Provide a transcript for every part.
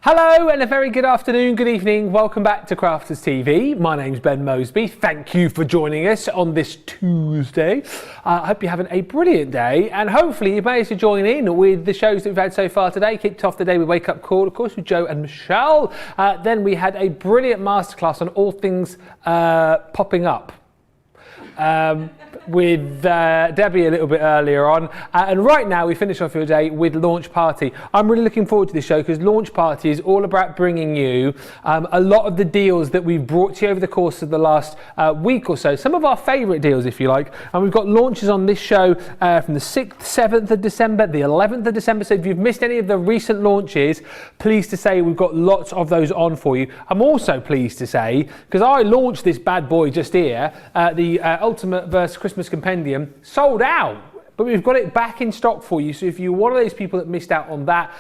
Hello and a very good afternoon, good evening. Welcome back to Crafters TV. My name's Ben Moseby. Thank you for joining us on this Tuesday. I hope you're having a brilliant day and hopefully you managed to join in with the shows that we've had so far today. Kicked off the day with Wake Up Call, of course, with Joe and Michelle. Then we had a brilliant masterclass on all things popping up. With Debbie a little bit earlier on, and right now we finish off your day with Launch Party. I'm really looking forward to this show because Launch Party is all about bringing you a lot of the deals that we've brought to you over the course of the last week or so, some of our favourite deals if you like, and we've got launches on this show from the 6th, 7th of December, the 11th of December, so if you've missed any of the recent launches, pleased to say we've got lots of those on for you. I'm also pleased to say, because I launched this bad boy just here, the Ultimate vs Christmas Compendium, sold out. But we've got it back in stock for you, so if you're one of those people that missed out on that,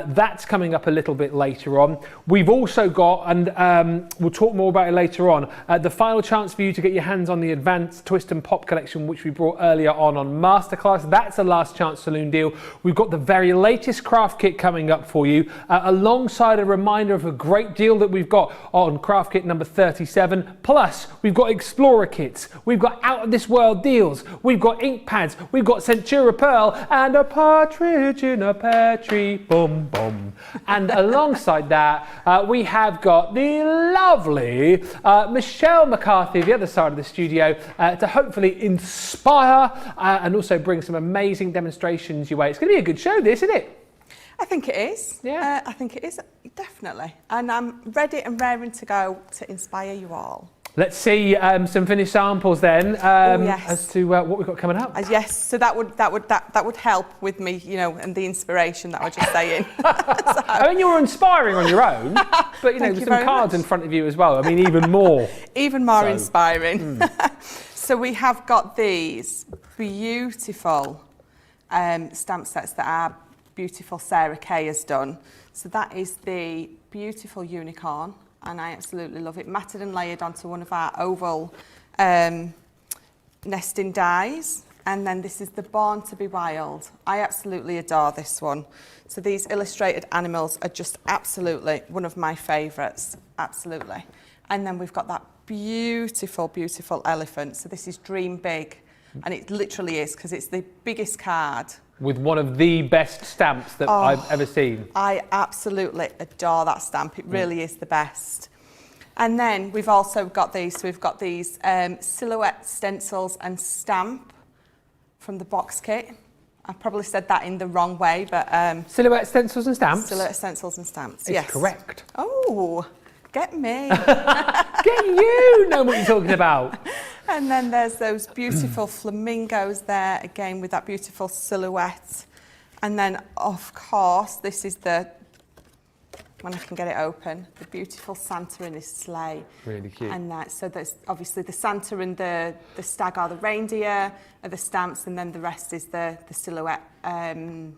that's coming up a little bit later on. We've also got, and we'll talk more about it later on, the final chance for you to get your hands on the Advanced Twist and Pop collection, which we brought earlier on Masterclass. That's a last chance saloon deal. We've got the very latest craft kit coming up for you, alongside a reminder of a great deal that we've got on craft kit number 37. Plus, we've got Explorer kits, we've got Out of This World deals, we've got ink pads, we've got Centura Pearl and a partridge in a pear tree, boom, boom. And alongside that, we have got the lovely Michelle McCarthy, the other side of the studio, to hopefully inspire and also bring some amazing demonstrations your way. It's going to be a good show, this, isn't it? I think it is. Yeah. I think it is, definitely. And I'm ready and raring to go to inspire you all. Let's see some finished samples then, yes. as to what we've got coming up. Yes, so that would help with me, you know, and the inspiration that I was just saying. I mean, you're inspiring on your own, but you know, with some cards in front of you as well. I mean, even more. Even more inspiring. So we have got these beautiful stamp sets that our beautiful Sarah Kaye has done. So that is the beautiful unicorn. And I absolutely love it. Matted and layered onto one of our oval nesting dies. And then this is the Born to be Wild. I absolutely adore this one. So these illustrated animals are just absolutely one of my favourites, absolutely. And then we've got that beautiful, beautiful elephant. So this is Dream Big. And it literally is, because it's the biggest card. With one of the best stamps that I've ever seen. I absolutely adore that stamp. It really is the best. And then we've also got these. So we've got these silhouette stencils and stamp from the box kit. I probably said that in the wrong way, but... silhouette stencils and stamps? Silhouette stencils and stamps, it's yes. Correct. Oh, get me. Get you know what you're talking about. And then there's those beautiful flamingos there, again with that beautiful silhouette. And then, of course, this is the, when I can get it open, the beautiful Santa in his sleigh. Really cute. And so there's obviously the Santa and the stag are the reindeer, are the stamps, and then the rest is the silhouette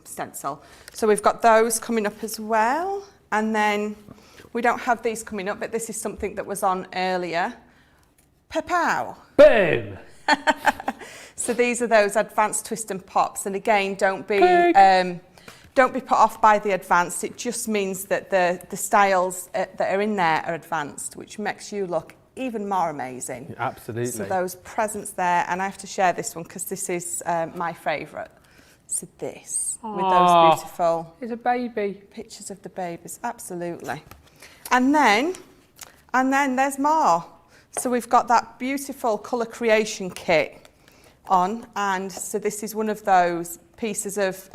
stencil. So we've got those coming up as well. And then we don't have these coming up, but this is something that was on earlier. Pow! Boom! So these are those advanced twist and pops, and again, don't be put off by the advanced. It just means that the styles that are in there are advanced, which makes you look even more amazing. Absolutely. So those presents there, and I have to share this one because this is my favourite. So this, with those beautiful it's a baby. Pictures of the babies, absolutely. And then there's more. So we've got that beautiful colour creation kit on, and so this is one of those pieces of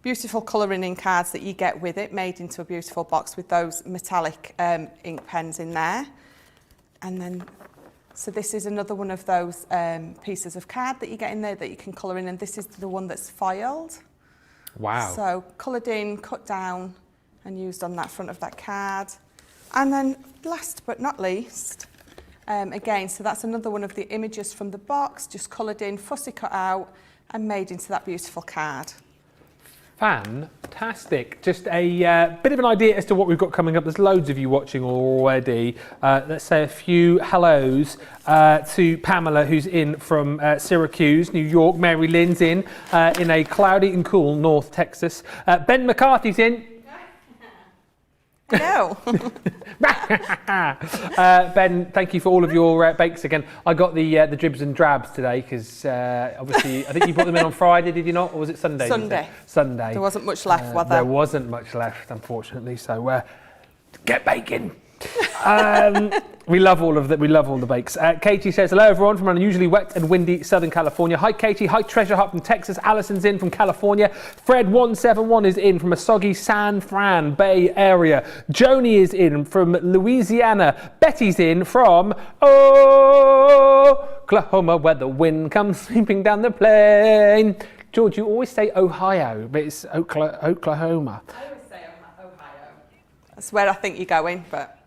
beautiful colouring in cards that you get with it, made into a beautiful box with those metallic ink pens in there. And then, so this is another one of those pieces of card that you get in there that you can colour in, and this is the one that's foiled. Wow. So coloured in, cut down, and used on that front of that card. And then last but not least, again, so that's another one of the images from the box, just coloured in, fussy cut out, and made into that beautiful card. Fantastic. Just a bit of an idea as to what we've got coming up. There's loads of you watching already. Let's say a few hellos to Pamela, who's in from Syracuse, New York. Mary Lynn's in a cloudy and cool North Texas. Ben McCarthy's in. No. Ben, thank you for all of your bakes again. I got the dribs and drabs today because obviously I think you brought them in on Friday, did you not? Or was it Sunday? Sunday. Sunday. There wasn't much left, was there? There wasn't much left, unfortunately. So get baking. We love all of that. We love all the bakes. Katie says, hello everyone from unusually wet and windy Southern California. Hi Katie. Hi Treasure Hut from Texas. Allison's in from California. Fred171 is in from a soggy San Fran Bay Area. Joni is in from Louisiana. Betty's in from Oklahoma, where the wind comes sweeping down the plain. George, you always say Ohio, but it's Oklahoma. I always say Ohio. That's where I think you're going, but...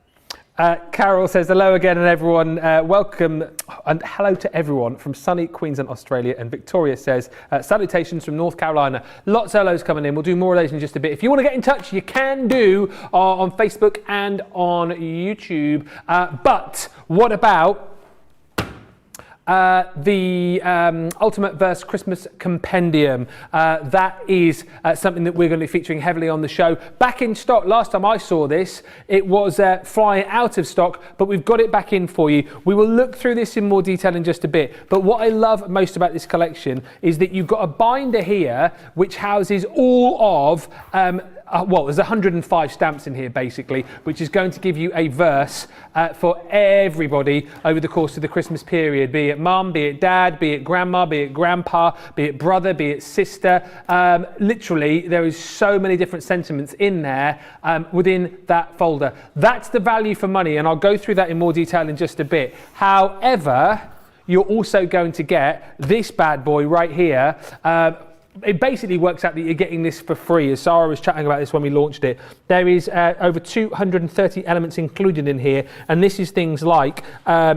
Carol says, hello again and everyone, welcome and hello to everyone from sunny Queensland, Australia. And Victoria says, salutations from North Carolina. Lots of hellos coming in. We'll do more of those in just a bit. If you want to get in touch, you can do on Facebook and on YouTube. But what about the Ultimate Verse Christmas Compendium? That is something that we're going to be featuring heavily on the show. Back in stock. Last time I saw this, it was flying out of stock, but we've got it back in for you. We will look through this in more detail in just a bit. But what I love most about this collection is that you've got a binder here which houses all of well, there's 105 stamps in here basically, which is going to give you a verse for everybody over the course of the Christmas period, be it mum, be it dad, be it grandma, be it grandpa, be it brother, be it sister. Literally, there is so many different sentiments in there within that folder. That's the value for money, and I'll go through that in more detail in just a bit. However, you're also going to get this bad boy right here. It basically works out that you're getting this for free. As Sarah was chatting about this when we launched it, there is over 230 elements included in here, and this is things like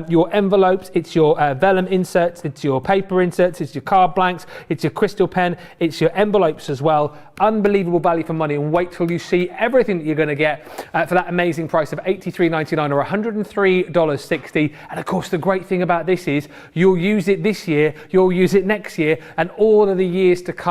your envelopes, it's your vellum inserts, it's your paper inserts, it's your card blanks, it's your crystal pen, it's your envelopes as well. Unbelievable value for money, and wait till you see everything that you're going to get for that amazing price of $83.99 or $103.60. And of course, the great thing about this is you'll use it this year, you'll use it next year, and all of the years to come.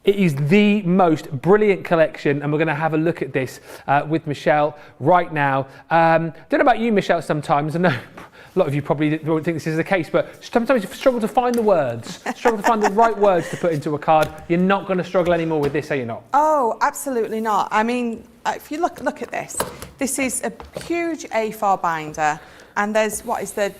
It is the most brilliant collection, and we're going to have a look at this with Michelle right now. Don't know about you, Michelle, sometimes. I know a lot of you probably won't think this is the case, but sometimes you struggle to find the words, struggle to find the right words to put into a card. You're not going to struggle anymore with this, are you not? Oh, absolutely not. I mean, if you look at this, this is a huge A4 binder, and there's, what is there,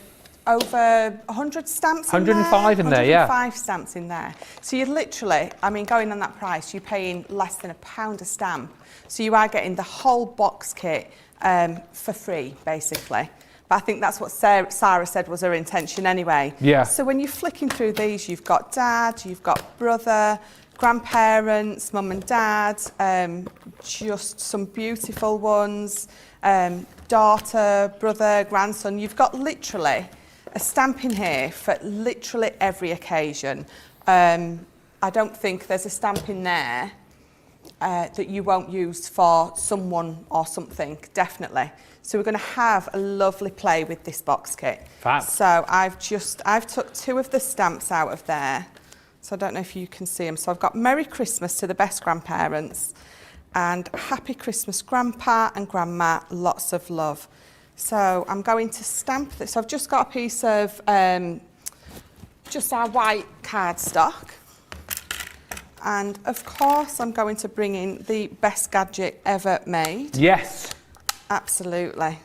over 100 stamps 105 in there, yeah. 105 stamps in there. So you're literally, I mean, going on that price, you're paying less than £1 a stamp. So you are getting the whole box kit for free, basically. But I think that's what Sarah said was her intention anyway. Yeah. So when you're flicking through these, you've got dad, you've got brother, grandparents, mum and dad, just some beautiful ones, daughter, brother, grandson. You've got literally a stamp in here for literally every occasion. I don't think there's a stamp in there that you won't use for someone or something, definitely. So we're going to have a lovely play with this box kit. Fab. So I've took 2 of the stamps out of there. So I don't know if you can see them. So I've got Merry Christmas to the best grandparents and Happy Christmas Grandpa and Grandma, lots of love. So I'm going to stamp this. So I've just got a piece of just our white cardstock. And of course, I'm going to bring in the best gadget ever made. Yes. Absolutely.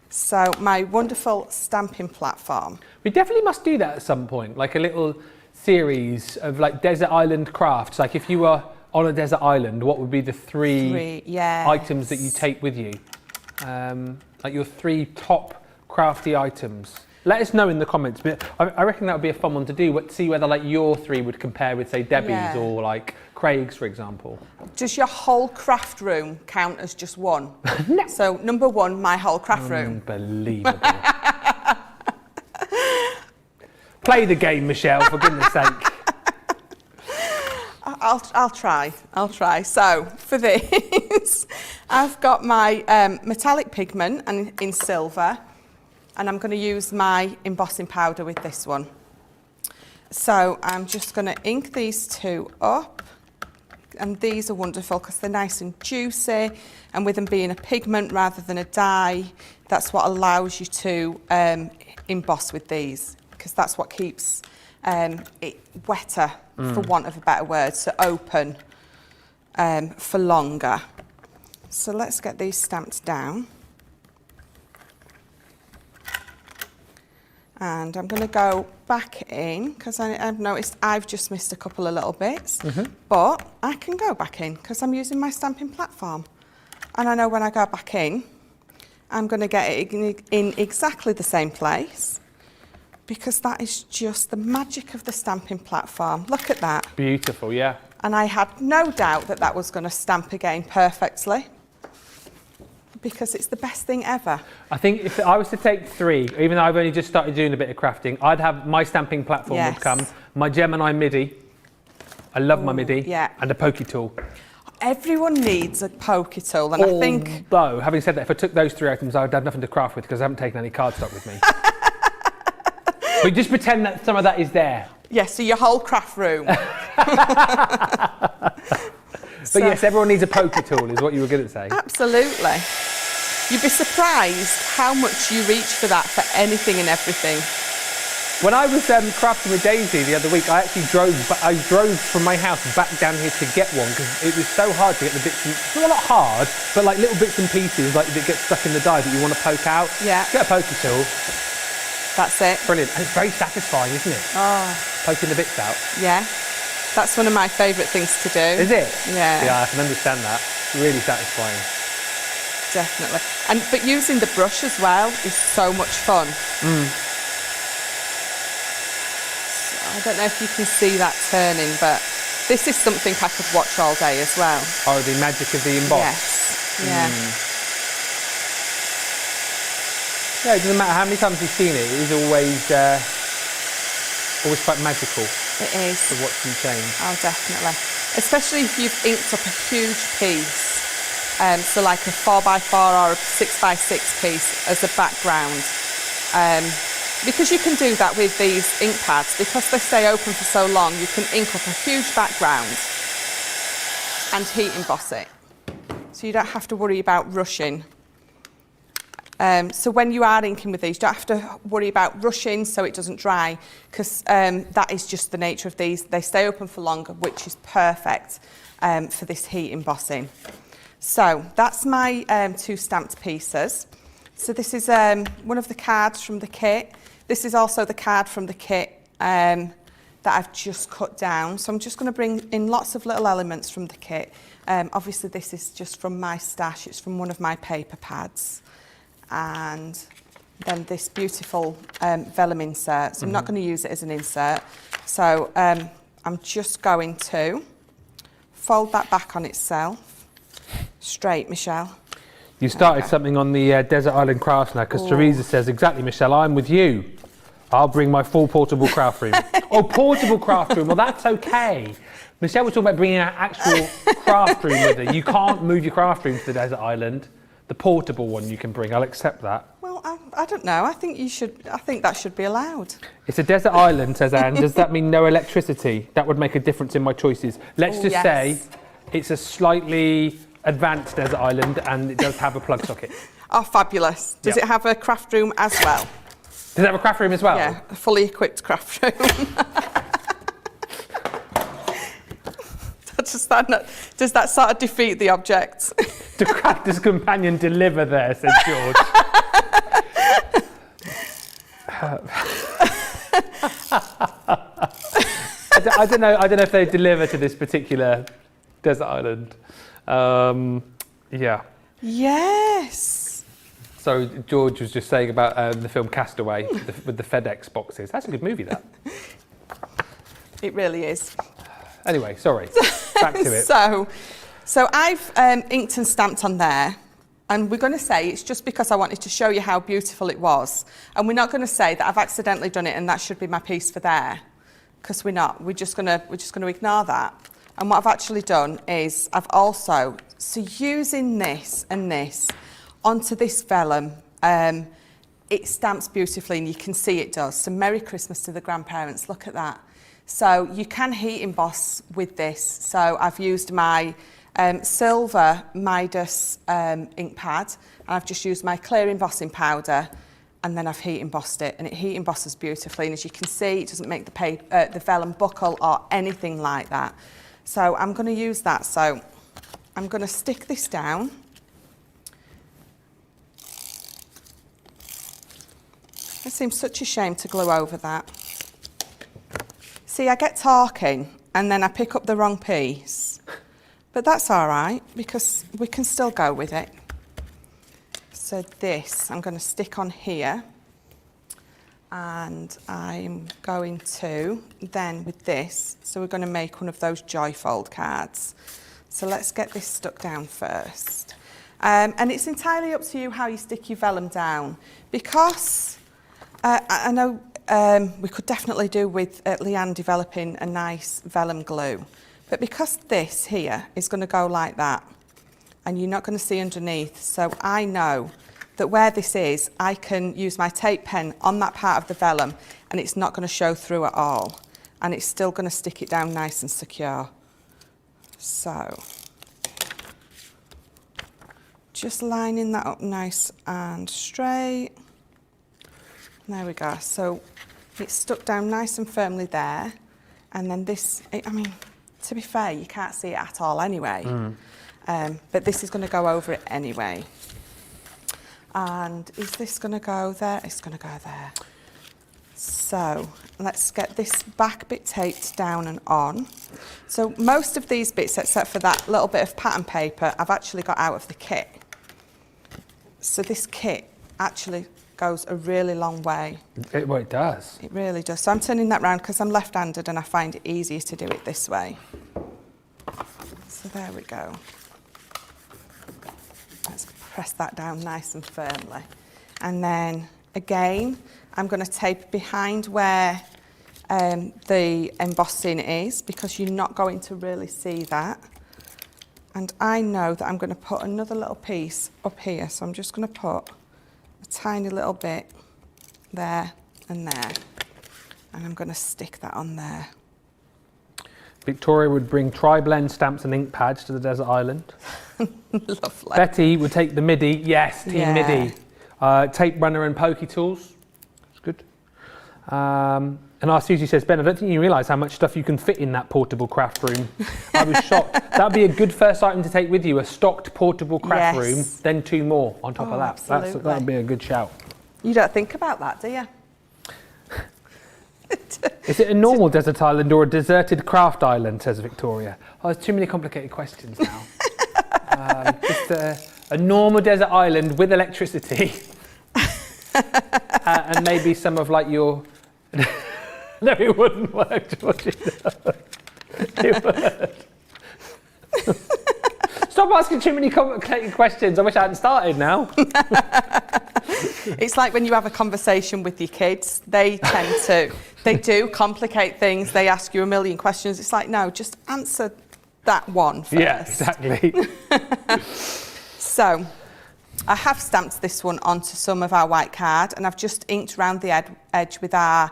So my wonderful stamping platform. We definitely must do that at some point, like a little series of like desert island crafts. Like if you were on a desert island, what would be the three items that you take with you? Like your 3 top crafty items. Let us know in the comments. But I reckon that would be a fun one to do. See whether like your 3 would compare with say Debbie's or like Craig's, for example. Does your whole craft room count as just one? No. So number 1, my whole craft room. Unbelievable. Play the game, Michelle, for goodness sake. I'll try. So for this, I've got my metallic pigment and in silver, and I'm going to use my embossing powder with this one. So I'm just going to ink these 2 up. and these are wonderful because they're nice and juicy, and with them being a pigment rather than a dye, that's what allows you to emboss with these, because that's what keeps it wetter, for want of a better word, so open for longer. So let's get these stamped down. And I'm going to go back in because I've noticed I've just missed a couple of little bits, but I can go back in because I'm using my stamping platform. And I know when I go back in, I'm going to get it in exactly the same place, because that is just the magic of the stamping platform. Look at that. Beautiful, yeah. And I had no doubt that that was going to stamp again perfectly, because it's the best thing ever. I think if I was to take 3, even though I've only just started doing a bit of crafting, I'd have my stamping platform would come, my Gemini MIDI, I love my MIDI, and a pokey tool. Everyone needs a pokey tool, and I think... Although, having said that, if I took those 3 items, I would have nothing to craft with because I haven't taken any cardstock with me. But just pretend that some of that is there. Yes, so your whole craft room. But yes, everyone needs a poker tool, is what you were going to say. Absolutely. You'd be surprised how much you reach for that for anything and everything. When I was crafting with Daisy the other week, I actually drove from my house back down here to get one, because it was so hard to get the bits, well, not hard, but like little bits and pieces like that get stuck in the die that you want to poke out. Yeah. Get a poker tool. That's it. Brilliant. And it's very satisfying, isn't it? Oh. Poking the bits out. Yeah. That's one of my favourite things to do. Is it? Yeah. Yeah, I can understand that. Really satisfying. Definitely. But using the brush as well is so much fun. So I don't know if you can see that turning, but this is something I could watch all day as well. Oh, the magic of the emboss. Yes. Yeah. Yeah, it doesn't matter how many times you've seen it, it is always quite magical. It is. To watch them change. Oh, definitely. Especially if you've inked up a huge piece, so like a 4x4 or a 6x6 piece as a background. Because you can do that with these ink pads, because they stay open for so long, you can ink up a huge background and heat emboss it. So you don't have to worry about rushing. So when you are inking with these, you don't have to worry about rushing so it doesn't dry, because that is just the nature of these. They stay open for longer, which is perfect for this heat embossing. So that's my 2 stamped pieces. So this is one of the cards from the kit. This is also the card from the kit that I've just cut down. So I'm just going to bring in lots of little elements from the kit. Obviously this is just from my stash. It's from one of my paper pads. And then this beautiful vellum insert. So I'm not going to use it as an insert. So I'm just going to fold that back on itself. Straight, Michelle. You started something on the Desert Island Crafts now, because Teresa says, exactly, Michelle, I'm with you. I'll bring my full portable craft room. Oh, portable craft room, well, that's okay. Michelle was talking about bringing an actual craft room with her. You can't move your craft room to the Desert Island. The portable one you can bring, I'll accept that. Well, I don't know. I think that should be allowed. It's a desert island, says Anne. Does that mean no electricity? That would make a difference in my choices. Let's just say it's a slightly advanced desert island and it does have a plug socket. Oh, fabulous. Does it have a craft room as well? Does it have a craft room as well? Yeah, a fully equipped craft room. Does that sort of defeat the object? The crafter's companion deliver there, says George. I don't know if they deliver to this particular desert island. Yeah. Yes. So George was just saying about the film Castaway with the FedEx boxes. That's a good movie, that. It really is. Anyway, sorry. Back to it. So I've inked and stamped on there, and we're going to say it's just because I wanted to show you how beautiful it was, and we're not going to say that I've accidentally done it and that should be my piece for there, because we're not. We're just going to ignore that. And what I've actually done is I've also, so using this and this onto this vellum, it stamps beautifully, and you can see it does. So Merry Christmas to the grandparents. Look at that. So you can heat emboss with this. So I've used my silver Midas ink pad, and I've just used my clear embossing powder, and then I've heat embossed it, and it heat embosses beautifully. And as you can see, it doesn't make the vellum buckle or anything like that. So I'm going to use that. So I'm going to stick this down. It seems such a shame to glue over that. See, I get talking and then I pick up the wrong piece, but that's all right because we can still go with it. So this I'm going to stick on here, and I'm going to then with this, so we're going to make one of those joy fold cards. So let's get this stuck down first. And it's entirely up to you how you stick your vellum down, because I know we could definitely do with Leanne developing a nice vellum glue, but because this here is going to go like that and you're not going to see underneath, so I know that where this is, I can use my tape pen on that part of the vellum and it's not going to show through at all, and it's still going to stick it down nice and secure. So just lining that up nice and straight. There we go. So it's stuck down nice and firmly there. And then this, I mean, to be fair, you can't see it at all anyway. But this is going to go over it anyway. And is this going to go there? It's going to go there. So let's get this back bit taped down and on. So most of these bits, except for that little bit of pattern paper, I've actually got out of the kit. So this kit actually goes a really long way. Well, it does. It really does. So I'm turning that round because I'm left-handed and I find it easier to do it this way. So there we go. Let's press that down nice and firmly. And then again, I'm going to tape behind where the embossing is, because you're not going to really see that. And I know that I'm going to put another little piece up here, so I'm just going to put a tiny little bit there and there, and I'm going to stick that on there. Victoria would bring tri-blend stamps and ink pads to the desert island. Lovely. Betty would take the MIDI. Yes, Team MIDI. Tape runner and pokey tools. It's good. And our Susie says, Ben, I don't think you realise how much stuff you can fit in that portable craft room. I was shocked. That'd be a good first item to take with you, a stocked portable craft room, then 2 more on top of that. Absolutely. That'd be a good shout. You don't think about that, do you? Is it a normal desert island or a deserted craft island, says Victoria? Oh, there's too many complicated questions now. Just a normal desert island with electricity. And maybe some of like your... No, it wouldn't work, Georgie. It would. Stop asking too many complicated questions. I wish I hadn't started now. It's like when you have a conversation with your kids, they do complicate things. They ask you a million questions. It's like, no, just answer that one first. Yeah, exactly. So I have stamped this one onto some of our white card, and I've just inked around the edge with our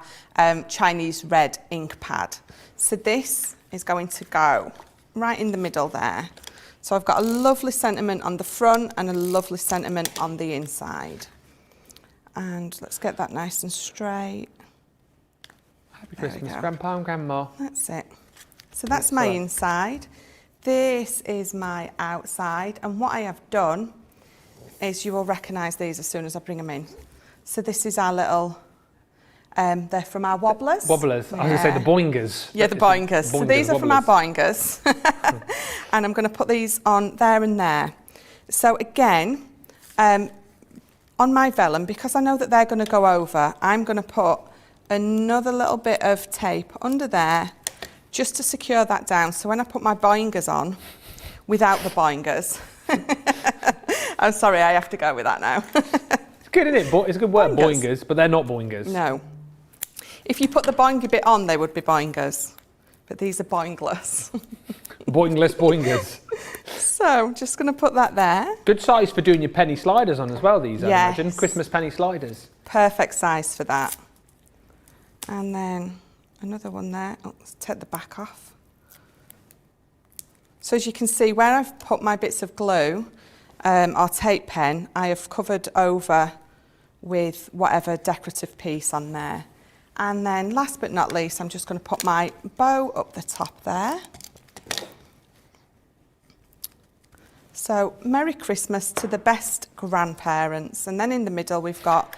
Chinese red ink pad. So this is going to go right in the middle there. So I've got a lovely sentiment on the front and a lovely sentiment on the inside. And let's get that nice and straight. Happy Christmas, Grandpa and Grandma. That's it. So that's my inside. This is my outside. And what I have done is, you will recognise these as soon as I bring them in. So this is our little, they're from our wobblers. Wobblers, I was going to say the boingers. Yeah, the boingers. So these are from our boingers. And I'm going to put these on there and there. So again, on my vellum, because I know that they're going to go over, I'm going to put another little bit of tape under there just to secure that down. So when I put my boingers on, without the boingers, I'm sorry, I have to go with that now. It's good, isn't it? It's a good word, boingers, but they're not boingers. No. If you put the boingy bit on, they would be boingers. But these are boingless. Boingless boingers. So, just going to put that there. Good size for doing your penny sliders on as well, these, I imagine. Christmas penny sliders. Perfect size for that. And then another one there. Oh, let's take the back off. So as you can see, where I've put my bits of glue or tape pen, I have covered over with whatever decorative piece on there. And then last but not least, I'm just going to put my bow up the top there. So Merry Christmas to the best grandparents. And then in the middle, we've got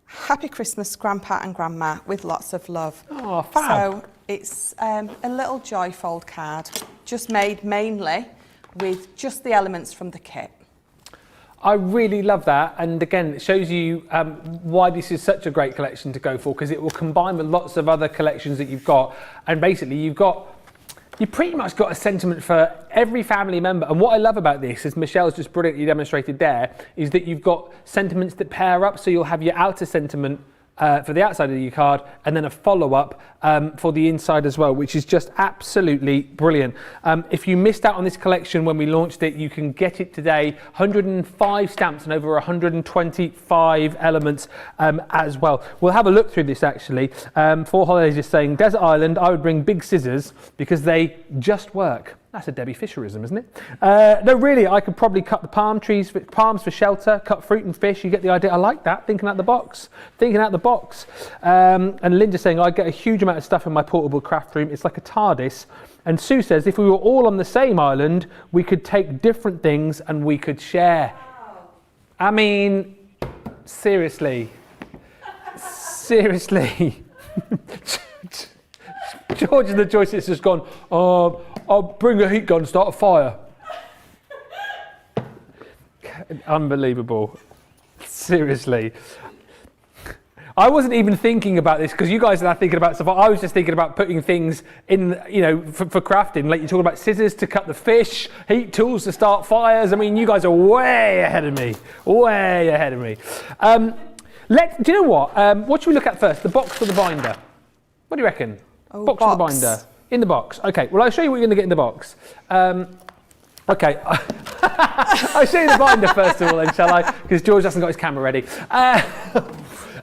Happy Christmas, Grandpa and Grandma, with lots of love. Oh, fab. So it's a little joyfold card, just made mainly with just the elements from the kit. I really love that, and again, it shows you why this is such a great collection to go for, because it will combine with lots of other collections that you've got, and basically you pretty much got a sentiment for every family member. And what I love about this, as Michelle's just brilliantly demonstrated there, is that you've got sentiments that pair up, so you'll have your outer sentiment for the outside of your card, and then a follow-up for the inside as well, which is just absolutely brilliant. If you missed out on this collection when we launched it, you can get it today. 105 stamps and over 125 elements as well. We'll have a look through this actually. For Holidays is saying, Desert Island, I would bring big scissors because they just work. That's a Debbie Fisherism, isn't it? No, really, I could probably cut the palms for shelter, cut fruit and fish. You get the idea. I like that, thinking out the box. And Linda saying, I get a huge amount of stuff in my portable craft room. It's like a TARDIS. And Sue says, if we were all on the same island, we could take different things and we could share. I mean, seriously. George and the Joyce has gone, I'll bring a heat gun, start a fire. Unbelievable. Seriously. I wasn't even thinking about this because you guys are now thinking about stuff. I was just thinking about putting things in, for crafting. Like you're talking about scissors to cut the fish, heat tools to start fires. I mean, you guys are way ahead of me. Do you know what? What should we look at first? The box or the binder? What do you reckon? Oh, box or the binder? In the box. Okay, well, I'll show you what you're going to get in the box. Okay, I'll show you the binder first of all then, shall I? Because George hasn't got his camera ready.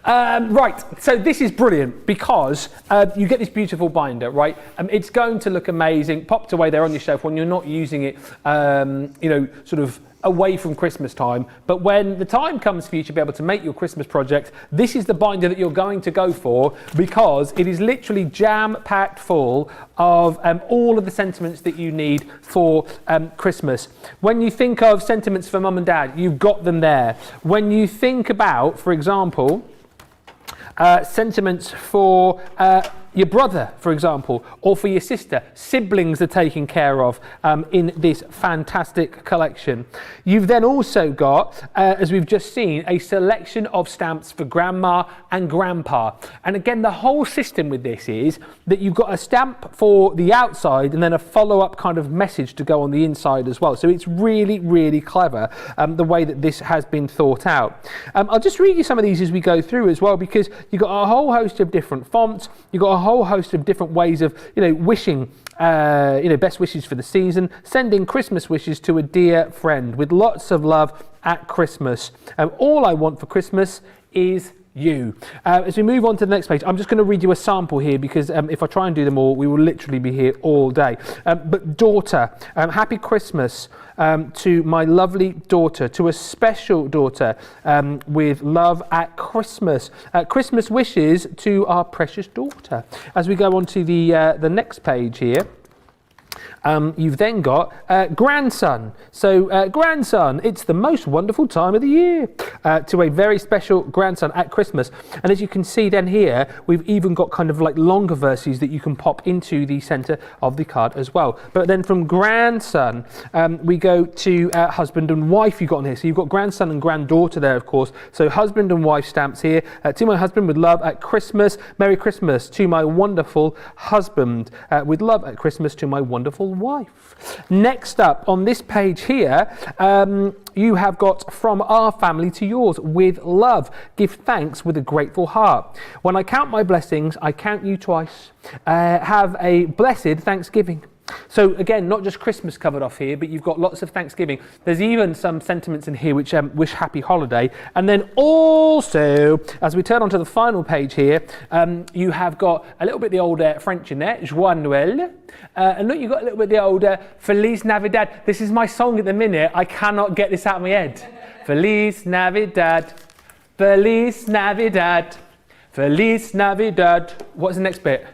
Right, so this is brilliant because you get this beautiful binder, right? It's going to look amazing, popped away there on your shelf when you're not using it, sort of away from Christmas time. But when the time comes for you to be able to make your Christmas project, this is the binder that you're going to go for because it is literally jam-packed full of all of the sentiments that you need for Christmas. When you think of sentiments for mum and dad, you've got them there. When you think about, for example, sentiments for your brother, for example, or for your sister, siblings are taken care of in this fantastic collection. You've then also got, as we've just seen, a selection of stamps for grandma and grandpa. And again, the whole system with this is that you've got a stamp for the outside and then a follow-up kind of message to go on the inside as well. So it's really, really clever the way that this has been thought out. I'll just read you some of these as we go through as well, because you've got a whole host of different fonts. You've got a whole host of different ways of, wishing, best wishes for the season, sending Christmas wishes to a dear friend with lots of love at Christmas. All I want for Christmas is you. As we move on to the next page, I'm just going to read you a sample here because if I try and do them all, we will literally be here all day. But daughter, happy Christmas to my lovely daughter, to a special daughter with love at Christmas. Christmas wishes to our precious daughter. As we go on to the next page here. You've then got grandson. So grandson, it's the most wonderful time of the year to a very special grandson at Christmas. And as you can see then here, we've even got kind of like longer verses that you can pop into the centre of the card as well. But then from grandson, we go to husband and wife you've got on here. So you've got grandson and granddaughter there, of course. So husband and wife stamps here. To my husband with love at Christmas. Merry Christmas to my wonderful husband with love at Christmas to my wonderful wife. Next up on this page here, you have got from our family to yours with love. Give thanks with a grateful heart. When I count my blessings, I count you twice. Have a blessed Thanksgiving. So again, not just Christmas covered off here, but you've got lots of Thanksgiving. There's even some sentiments in here which wish happy holiday. And then also, as we turn onto the final page here, you have got a little bit the old French in there, Joyeux Noël. And look, you've got a little bit the old Feliz Navidad. This is my song at the minute. I cannot get this out of my head. Feliz Navidad, Feliz Navidad, Feliz Navidad. What's the next bit?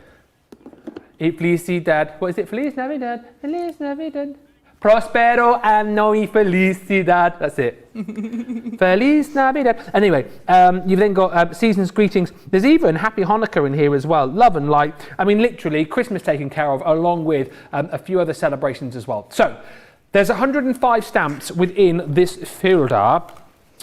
Felicidad. What is it? Feliz Navidad, Feliz Navidad. Prospero anno y felicidad. That's it. Feliz Navidad. Anyway, you've then got season's greetings. There's even Happy Hanukkah in here as well. Love and light. I mean, literally, Christmas taken care of, along with a few other celebrations as well. So, there's 105 stamps within this folder.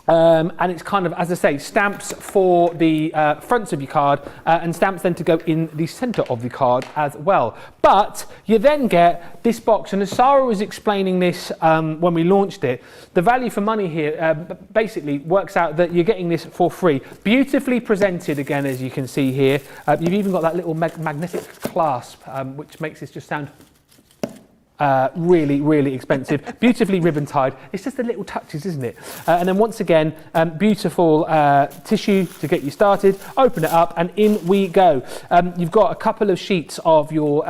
And it's kind of, as I say, stamps for the fronts of your card and stamps then to go in the centre of the card as well. But you then get this box, and as Sarah was explaining this when we launched it, the value for money here basically works out that you're getting this for free. Beautifully presented again, as you can see here. You've even got that little magnetic clasp, which makes this just sound really, really expensive. Beautifully ribbon tied. It's just the little touches, isn't it? And then once again, beautiful tissue to get you started. Open it up and in we go. You've got a couple of sheets of your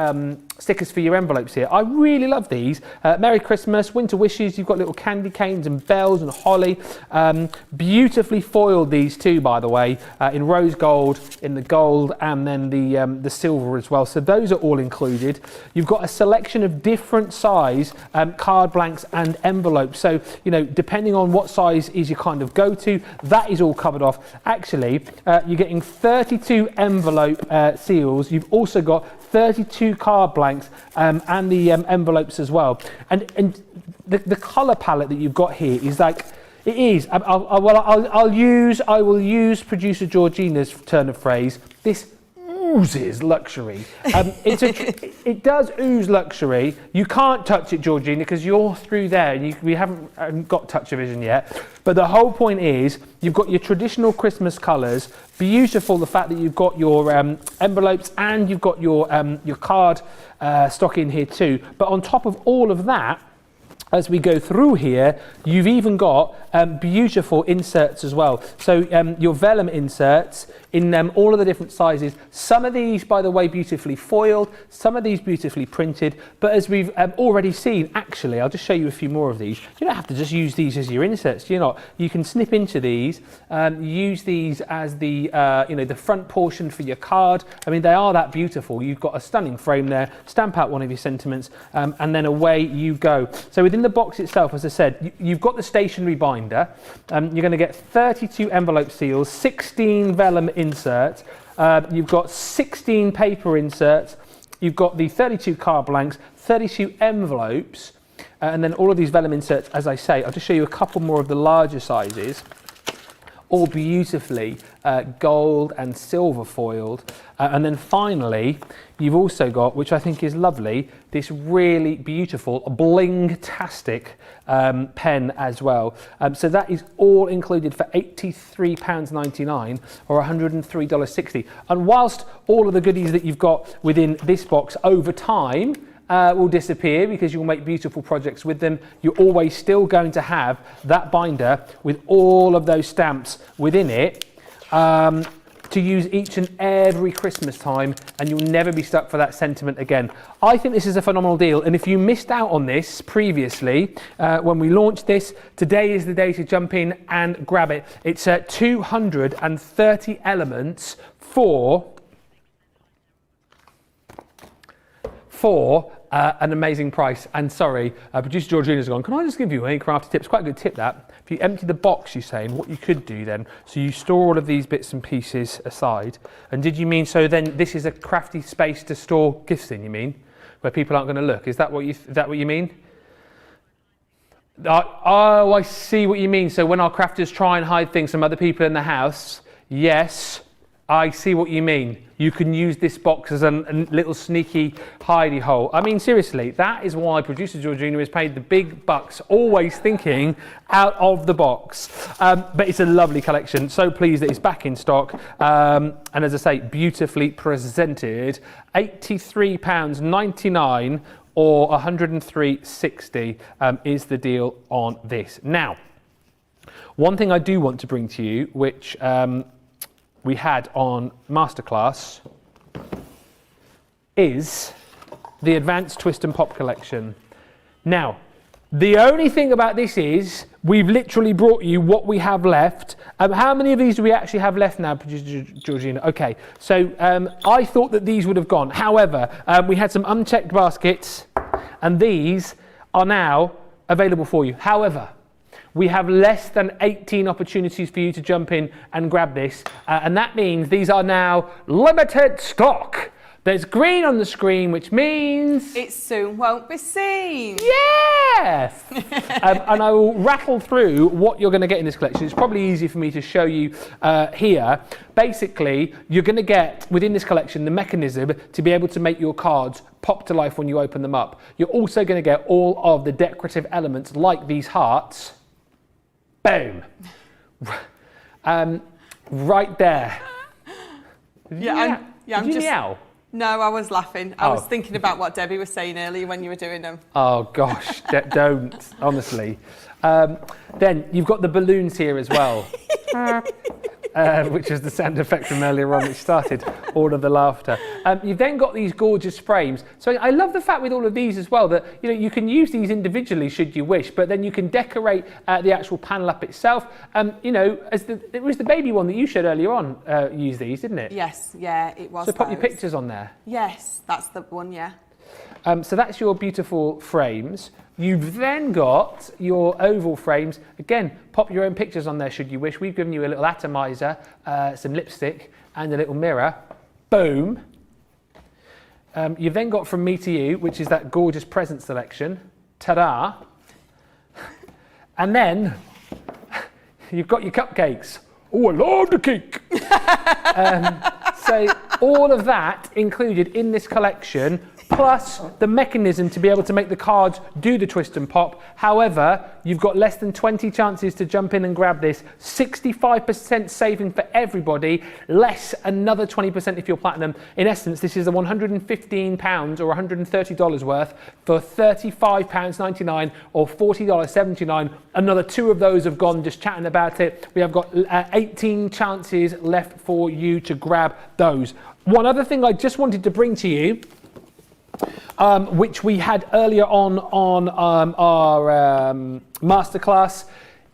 stickers for your envelopes here. I really love these. Merry Christmas, winter wishes. You've got little candy canes and bells and holly. Beautifully foiled these too, by the way, in rose gold, in the gold, and then the silver as well. So those are all included. You've got a selection of different size card blanks and envelopes. So, you know, depending on what size is your kind of go-to, that is all covered off. Actually, you're getting 32 envelope seals. You've also got 32 card blanks and the envelopes as well. And the colour palette that you've got here is like, it is, I will use producer Georgina's turn of phrase, this oozes luxury. It does ooze luxury. You can't touch it, Georgina, because you're through there and we haven't got touch-o-vision yet. But the whole point is, you've got your traditional Christmas colours. Beautiful, the fact that you've got your envelopes and you've got your card stock in here too. But on top of all of that, as we go through here, you've even got beautiful inserts as well. So your vellum inserts in all of the different sizes. Some of these, by the way, beautifully foiled, some of these beautifully printed. But as we've already seen, actually, I'll just show you a few more of these. You don't have to just use these as your inserts. You can snip into these, use these as the the front portion for your card. I mean, they are that beautiful. You've got a stunning frame there. Stamp out one of your sentiments, and then away you go. So within the box itself, as I said, you've got the stationery binder. You're going to get 32 envelope seals, 16 vellum inserts. You've got 16 paper inserts. You've got the 32 card blanks, 32 envelopes, and then all of these vellum inserts, as I say. I'll just show you a couple more of the larger sizes, all beautifully gold and silver foiled. And then finally, you've also got, which I think is lovely, this really beautiful bling-tastic pen as well. So that is all included for £83.99 or $103.60. And whilst all of the goodies that you've got within this box over time will disappear because you'll make beautiful projects with them, you're always still going to have that binder with all of those stamps within it to use each and every Christmas time, and you'll never be stuck for that sentiment again. I think this is a phenomenal deal, and if you missed out on this previously when we launched this, today is the day to jump in and grab it. It's 230 elements for an amazing price. And sorry, producer Georgina's gone, can I just give you a crafty tip? It's quite a good tip, that. If you empty the box, you're saying, what you could do then, so you store all of these bits and pieces aside. And did you mean, so then this is a crafty space to store gifts in, you mean? Where people aren't going to look? Is that what you mean? Oh, I see what you mean. So when our crafters try and hide things from other people in the house, yes, I see what you mean. You can use this box as a little sneaky hidey hole. I mean, seriously, that is why producer Georgina is paid the big bucks, always thinking out of the box. But it's a lovely collection. So pleased that it's back in stock. And as I say, beautifully presented. £83.99 or 103.60 is the deal on this. Now, one thing I do want to bring to you, which we had on Masterclass, is the Advanced Twist and Pop collection. Now, the only thing about this is we've literally brought you what we have left. How many of these do we actually have left now, Producer Georgina? Okay, so I thought that these would have gone. However, we had some unchecked baskets, and these are now available for you. However, we have less than 18 opportunities for you to jump in and grab this, and that means these are now limited stock. There's green on the screen, which means... It soon won't be seen. Yes! And I will rattle through what you're going to get in this collection. It's probably easy for me to show you here. Basically, you're going to get, within this collection, the mechanism to be able to make your cards pop to life when you open them up. You're also going to get all of the decorative elements, like these hearts. Boom! Right there. Yeah, I'm Did you just... meow? No, I was laughing. I was thinking about what Debbie was saying earlier when you were doing them. Oh gosh, don't, honestly. Then you've got the balloons here as well, which is the sound effect from earlier on which started all of the laughter. You've then got these gorgeous frames. So I love the fact with all of these as well that you can use these individually should you wish, but then you can decorate the actual panel up itself. It was the baby one that you showed earlier on used these, didn't it? Yes, yeah, it was. So pop your pictures on there. Yes, that's the one, yeah. So that's your beautiful frames. You've then got your oval frames. Again, pop your own pictures on there should you wish. We've given you a little atomizer, some lipstick, and a little mirror. Boom. You've then got From Me to You, which is that gorgeous present selection. Ta-da. And then you've got your cupcakes. Oh, I love the cake. So all of that included in this collection, plus the mechanism to be able to make the cards do the twist and pop. However, you've got less than 20 chances to jump in and grab this. 65% saving for everybody, less another 20% if you're platinum. In essence, this is a £115 or $130 worth for £35.99 or $40.79. Another 2 of those have gone just chatting about it. We have got 18 chances left for you to grab those. One other thing I just wanted to bring to you, which we had earlier on our masterclass,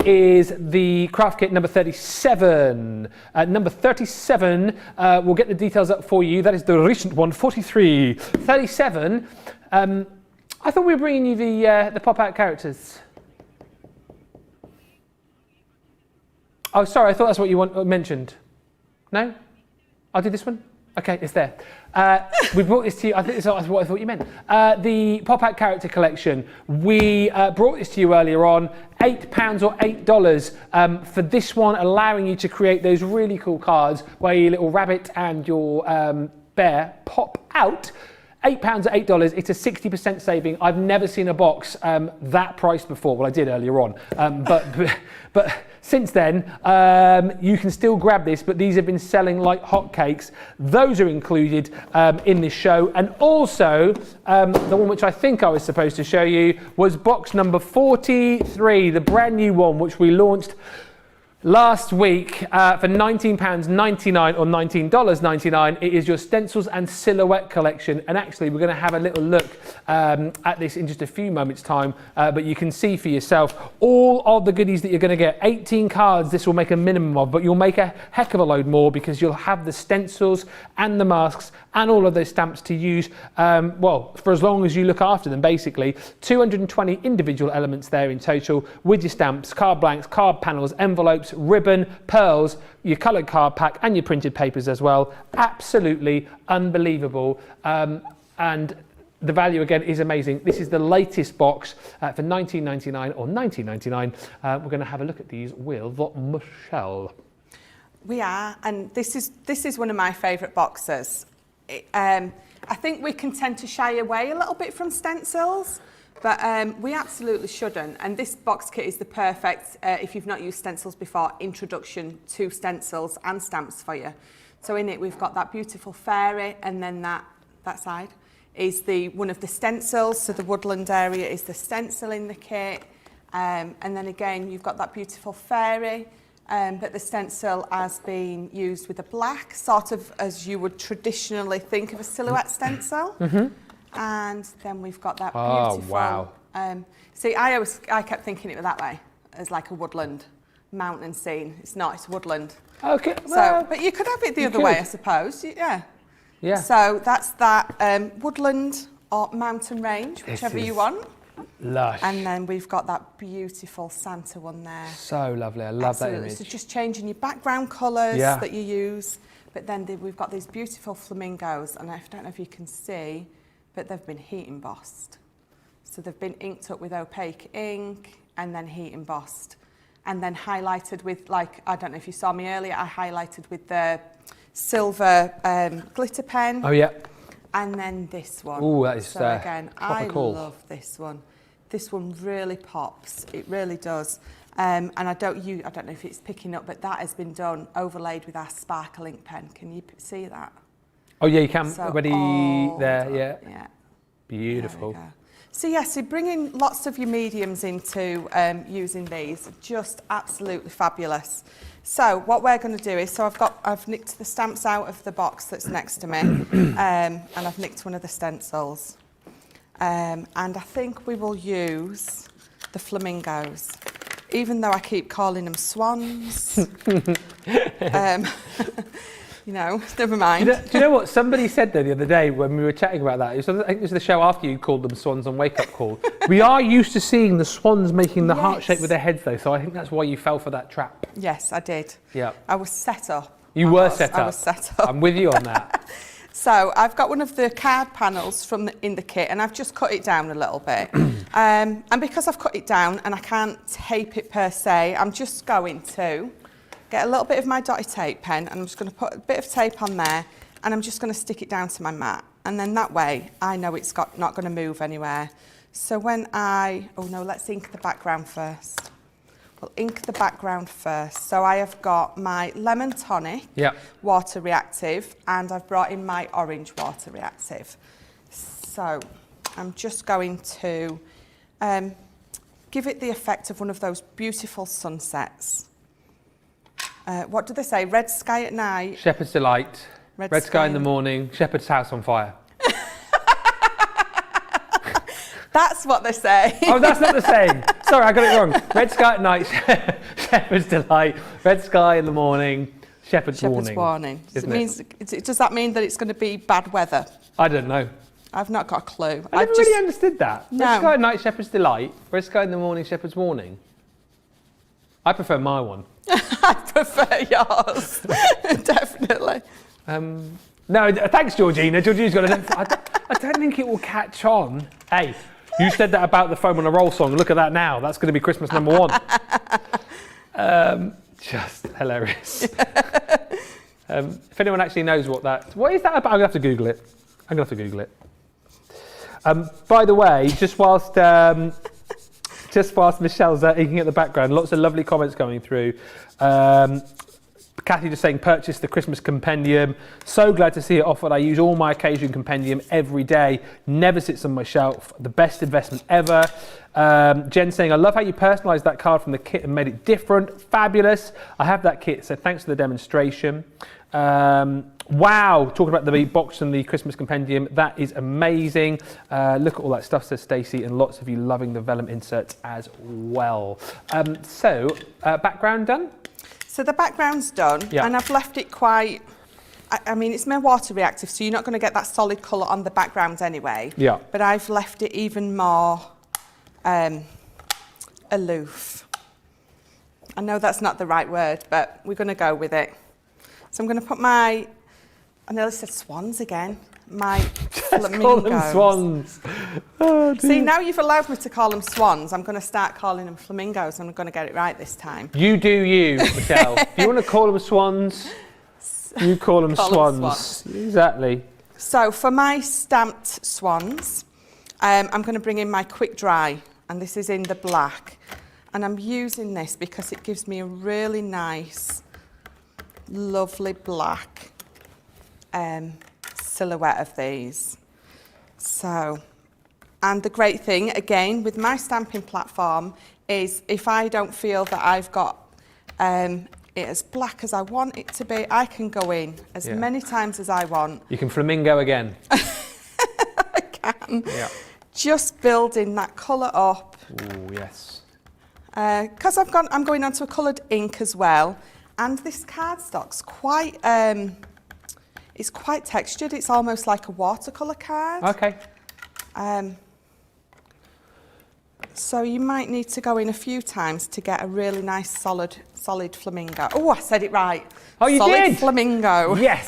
is the craft kit number 37. Number 37, we'll get the details up for you. That is the recent one, 43. 37, I thought we were bringing you the pop-out characters. Oh, sorry, I thought that's what you mentioned. No? I'll do this one? Okay, it's there. We brought this to you, I think that's what I thought you meant. The pop-out character collection, we brought this to you earlier on, £8 or $8 for this one, allowing you to create those really cool cards where your little rabbit and your bear pop out. £8 or $8, it's a 60% saving. I've never seen a box that priced before. Well, I did earlier on, but since then, you can still grab this, but these have been selling like hotcakes. Those are included in this show. And also, the one which I think I was supposed to show you was box number 43, the brand new one, which we launched last week for £19.99 or $19.99. It is your Stencils and Silhouette collection, and actually we're going to have a little look at this in just a few moments time, but you can see for yourself all of the goodies that you're going to get. 18 cards this will make a minimum of, but you'll make a heck of a load more because you'll have the stencils and the masks and all of those stamps to use, well, for as long as you look after them, basically. 220 individual elements there in total, with your stamps, card blanks, card panels, envelopes, ribbon, pearls, your coloured card pack and your printed papers as well. Absolutely unbelievable. And the value again is amazing. This is the latest box for $19.99 or $19.99. We're going to have a look at these with Michelle. We are, and this is one of my favourite boxes. I think we can tend to shy away a little bit from stencils, but we absolutely shouldn't. And this box kit is the perfect, if you've not used stencils before, introduction to stencils and stamps for you. So in it we've got that beautiful fairy and then that side. is one of the stencils. So the woodland area is the stencil in the kit. And then again, you've got that beautiful fairy, but the stencil has been used with a black, sort of as you would traditionally think of a silhouette stencil. And then we've got that beautiful... Oh, wow. See, I kept thinking it was that way, as like a woodland mountain scene. It's not, it's woodland. Okay, well, So, but you could have it the other way, I suppose. Yeah. Yeah. So that's that woodland or mountain range, whichever you want. Lush. And then we've got that beautiful Santa one there. So lovely. I love that Absolutely. image. So just changing your background colours Yeah. that you use. But then we've got these beautiful flamingos, and I don't know if you can see, but they've been heat embossed. So they've been inked up with opaque ink and then heat embossed. And then highlighted with, like, I don't know if you saw me earlier, I highlighted with the silver glitter pen. Oh, yeah. And then this one. Oh, that is so again, I cool. love this one. This one really pops. It really does. And I don't know if it's picking up, but that has been done, overlaid with our sparkle ink pen. Can you see that? Oh, yeah, you can. So Already there, yeah. Yeah. Beautiful. There we go. So yeah, so bringing lots of your mediums into using these, just absolutely fabulous. So what we're going to do is, I've nicked the stamps out of the box that's next to me, and I've nicked one of the stencils. And I think we will use the flamingos, even though I keep calling them swans. You know, never mind. Do you know what somebody said though the other day when we were chatting about that? I think it was the show after you called them swans on Wake Up Call. We are used to seeing the swans making the heart shape with their heads though, so I think that's why you fell for that trap. Yes, I did. Yeah. I was set up. I was set up. I'm with you on that. So I've got one of the card panels in the kit, and I've just cut it down a little bit. And because I've cut it down and I can't tape it per se, I'm just going to get a little bit of my dotty tape pen, and I'm just going to put a bit of tape on there, and I'm just going to stick it down to my mat. And then that way I know it's not going to move anywhere. So let's ink the background first. We'll ink the background first. So I have got my lemon tonic water reactive, and I've brought in my orange water reactive. So I'm just going to give it the effect of one of those beautiful sunsets. What do they say? Red sky at night. Shepherd's Delight. Red sky in the morning. Shepherd's house on fire. That's what they say. Oh, that's not the same. Sorry, I got it wrong. Red sky at night, Shepherd's Delight. Red sky in the morning, Shepherd's warning. Does that mean that it's going to be bad weather? I don't know. I've not got a clue. I never really understood that. No. Red sky at night, Shepherd's Delight. Red sky in the morning, Shepherd's warning. I prefer my one. I prefer yours, definitely. No, thanks, Georgina. Georgina's got I don't think it will catch on. Hey, you said that about the Foam on a Roll song. Look at that now. That's going to be Christmas number one. Just hilarious. If anyone actually knows what is that about? I'm going to have to Google it. By the way, just whilst Michelle's inking at the background, lots of lovely comments coming through. Kathy just saying, purchase the Christmas Compendium. So glad to see it offered. I use all my occasion Compendium every day. Never sits on my shelf. The best investment ever. Jen saying, I love how you personalised that card from the kit and made it different. Fabulous. I have that kit, so thanks for the demonstration. Wow, talking about the box and the Christmas Compendium, that is amazing. Look at all that stuff, says Stacey, and lots of you loving the vellum inserts as well. Background done? So the background's done, and I've left it quite, I mean, it's my water reactive, so you're not going to get that solid colour on the background anyway. Yeah. But I've left it even more aloof. I know that's not the right word, but we're going to go with it. So I'm going to put I nearly said swans again. My flamingos. Call them swans. Oh, see, now you've allowed me to call them swans, I'm going to start calling them flamingos, and I'm going to get it right this time. You do you, Michelle. If you want to call them swans, you call them swans. Exactly. So for my stamped swans, I'm going to bring in my quick dry, and this is in the black. And I'm using this because it gives me a really nice, lovely black silhouette of these. So, and the great thing, again, with my stamping platform is if I don't feel that I've got it as black as I want it to be, I can go in as many times as I want. You can flamingo again. I can. Yeah. Just building that colour up. Ooh, yes. Because I'm going on to a coloured ink as well, and this cardstock's quite, it's quite textured. It's almost like a watercolour card. Okay. So you might need to go in a few times to get a really nice solid flamingo. Oh, I said it right. Oh, you solid did? Flamingo. Yes.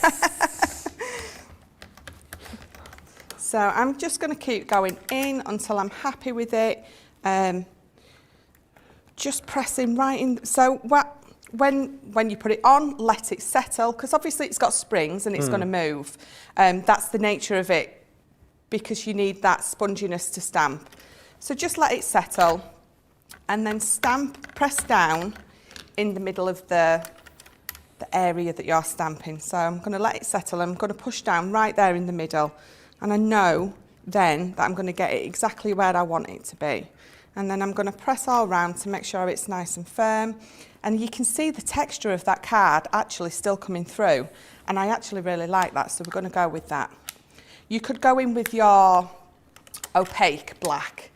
So I'm just going to keep going in until I'm happy with it. Just pressing right in. So when you put it on, let it settle, because obviously it's got springs and it's going to move. That's the nature of it, because you need that sponginess to stamp. So just let it settle and then press down in the middle of the area that you're stamping. So I'm going to let it settle. I'm going to push down right there in the middle. And I know then that I'm going to get it exactly where I want it to be. And then I'm going to press all around to make sure it's nice and firm. And you can see the texture of that card actually still coming through. And I actually really like that, so we're going to go with that. You could go in with your opaque black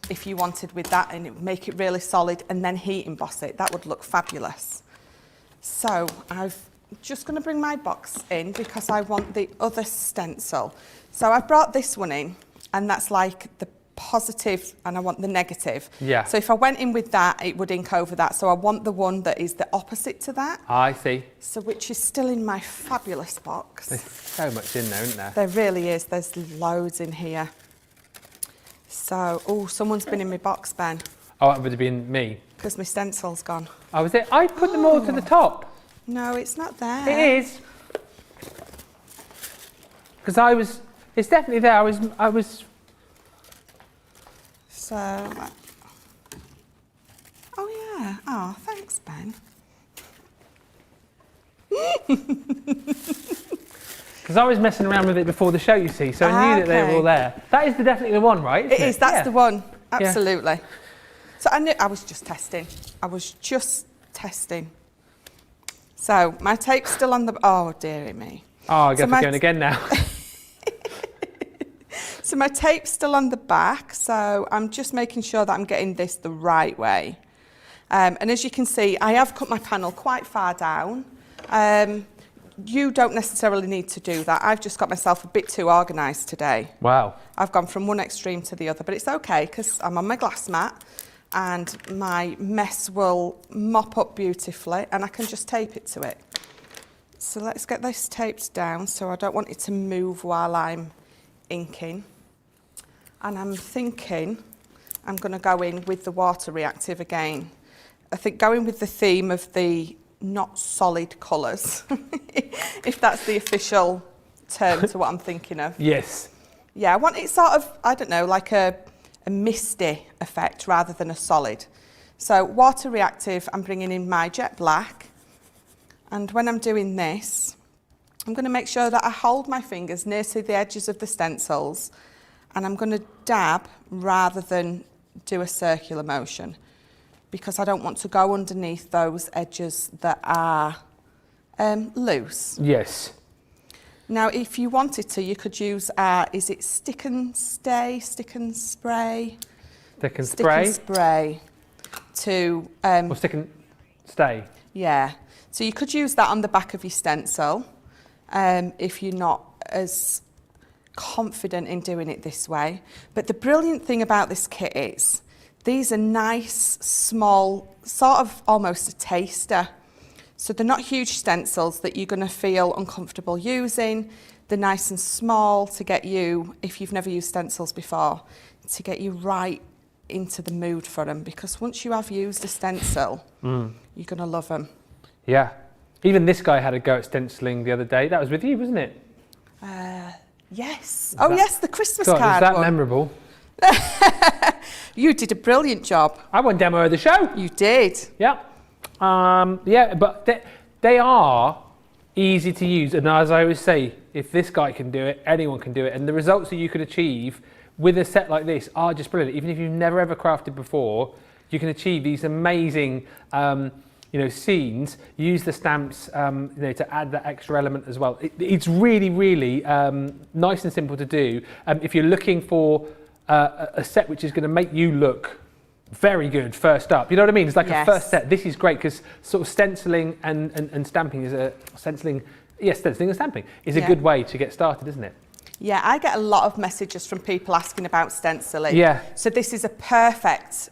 if you wanted with that, and it would make it really solid, and then heat emboss it. That would look fabulous. So I'm just going to bring my box in because I want the other stencil. So I've brought this one in, and that's like the positive, and I want the negative. Yeah. So if I went in with that, it would ink over that. So I want the one that is the opposite to that. I see. So which is still in my fabulous box. There's so much in there, isn't there? There really is. There's loads in here. So, oh, someone's been in my box, Ben. Oh, that would have been me. Because my stencil's gone. Oh, was it? I put them all to the top. No, it's not there. It is. Because it's definitely there. I was. So, oh yeah. Oh, thanks, Ben. Because I was messing around with it before the show, you see, so I knew that they were all there. That is definitely the one, right? It is, that's yeah. the one, absolutely. Yeah. So I was just testing. So my tape's still on the, oh dearie me. Oh, I guess we're going again now. So my tape's still on the back, so I'm just making sure that I'm getting this the right way. And as you can see, I have cut my panel quite far down. You don't necessarily need to do that. I've just got myself a bit too organised today. Wow. I've gone from one extreme to the other, but it's okay because I'm on my glass mat and my mess will mop up beautifully and I can just tape it to it. So let's get this taped down so I don't want it to move while I'm inking. And I'm thinking I'm going to go in with the water reactive again. I think going with the theme of the not solid colours, if that's the official term to what I'm thinking of. Yes. Yeah, I want it sort of, I don't know, like a misty effect rather than a solid. So water reactive, I'm bringing in my jet black. And when I'm doing this, I'm going to make sure that I hold my fingers near to the edges of the stencils, and I'm going to dab rather than do a circular motion, because I don't want to go underneath those edges that are loose. Yes. Now, if you wanted to, you could use, is it stick and spray? Stick and Stick spray? and spray to... or stick and stay? Yeah. So you could use that on the back of your stencil if you're not as confident in doing it this way. But the brilliant thing about this kit is these are nice, small, sort of almost a taster. So they're not huge stencils that you're going to feel uncomfortable using. They're nice and small to get you, if you've never used stencils before, to get you right into the mood for them. Because once you have used a stencil, you're going to love them. Yeah. Even this guy had a go at stenciling the other day. That was with you, wasn't it? Yes. Yes, the Christmas card was that one. memorable? You did a brilliant job. I won demo of the show. You did. Yeah. Yeah, but they are easy to use, and as I always say, if this guy can do it, anyone can do it. And the results that you can achieve with a set like this are just brilliant. Even if you've never ever crafted before, you can achieve these amazing scenes. Use the stamps to add that extra element as well. It's really, really nice and simple to do. If you're looking for a set which is going to make you look very good first up, you know what I mean? It's like a first set. This is great because sort of stenciling and stamping is stenciling and stamping is a good way to get started, isn't it? Yeah, I get a lot of messages from people asking about stenciling. Yeah. So this is a perfect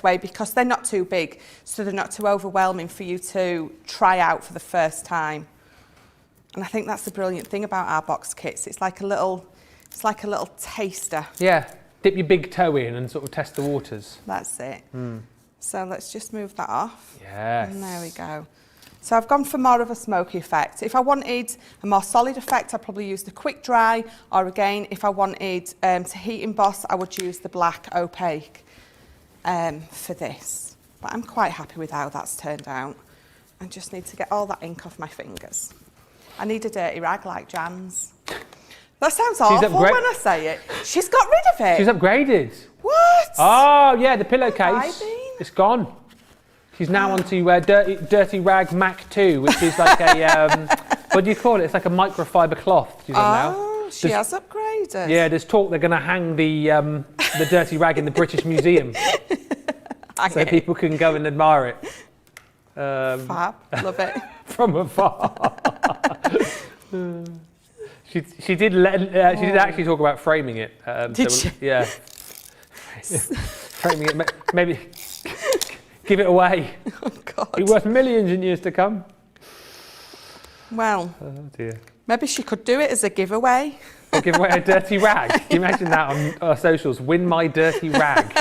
way because they're not too big, so they're not too overwhelming for you to try out for the first time. And I think that's the brilliant thing about our box kits. It's like a little taster. Yeah. Dip your big toe in and sort of test the waters. That's it. So let's just move that off. Yes. And there we go. So I've gone for more of a smoky effect. If I wanted a more solid effect, I'd probably use the quick dry, or again, if I wanted to heat emboss, I would use the black opaque for this. But I'm quite happy with how that's turned out. I just need to get all that ink off my fingers. I need a dirty rag like Jan's. That sounds awful when I say it. She's got rid of it. She's upgraded. What? Oh, yeah, the pillowcase. Been? It's gone. She's now onto Dirty Rag Mac 2, which is like a, what do you call it? It's like a microfiber cloth she's on now. Oh, she has upgraded. Yeah, there's talk they're going to hang the dirty rag in the British Museum. So people can go and admire it. Fab, love it. From afar. She did actually talk about framing it. Did she? Yeah. Framing it, maybe give it away. Oh God. It's worth millions in years to come. Well, oh dear. Maybe she could do it as a giveaway. Or give away a dirty rag. Can you imagine that on our socials? Win my dirty rag.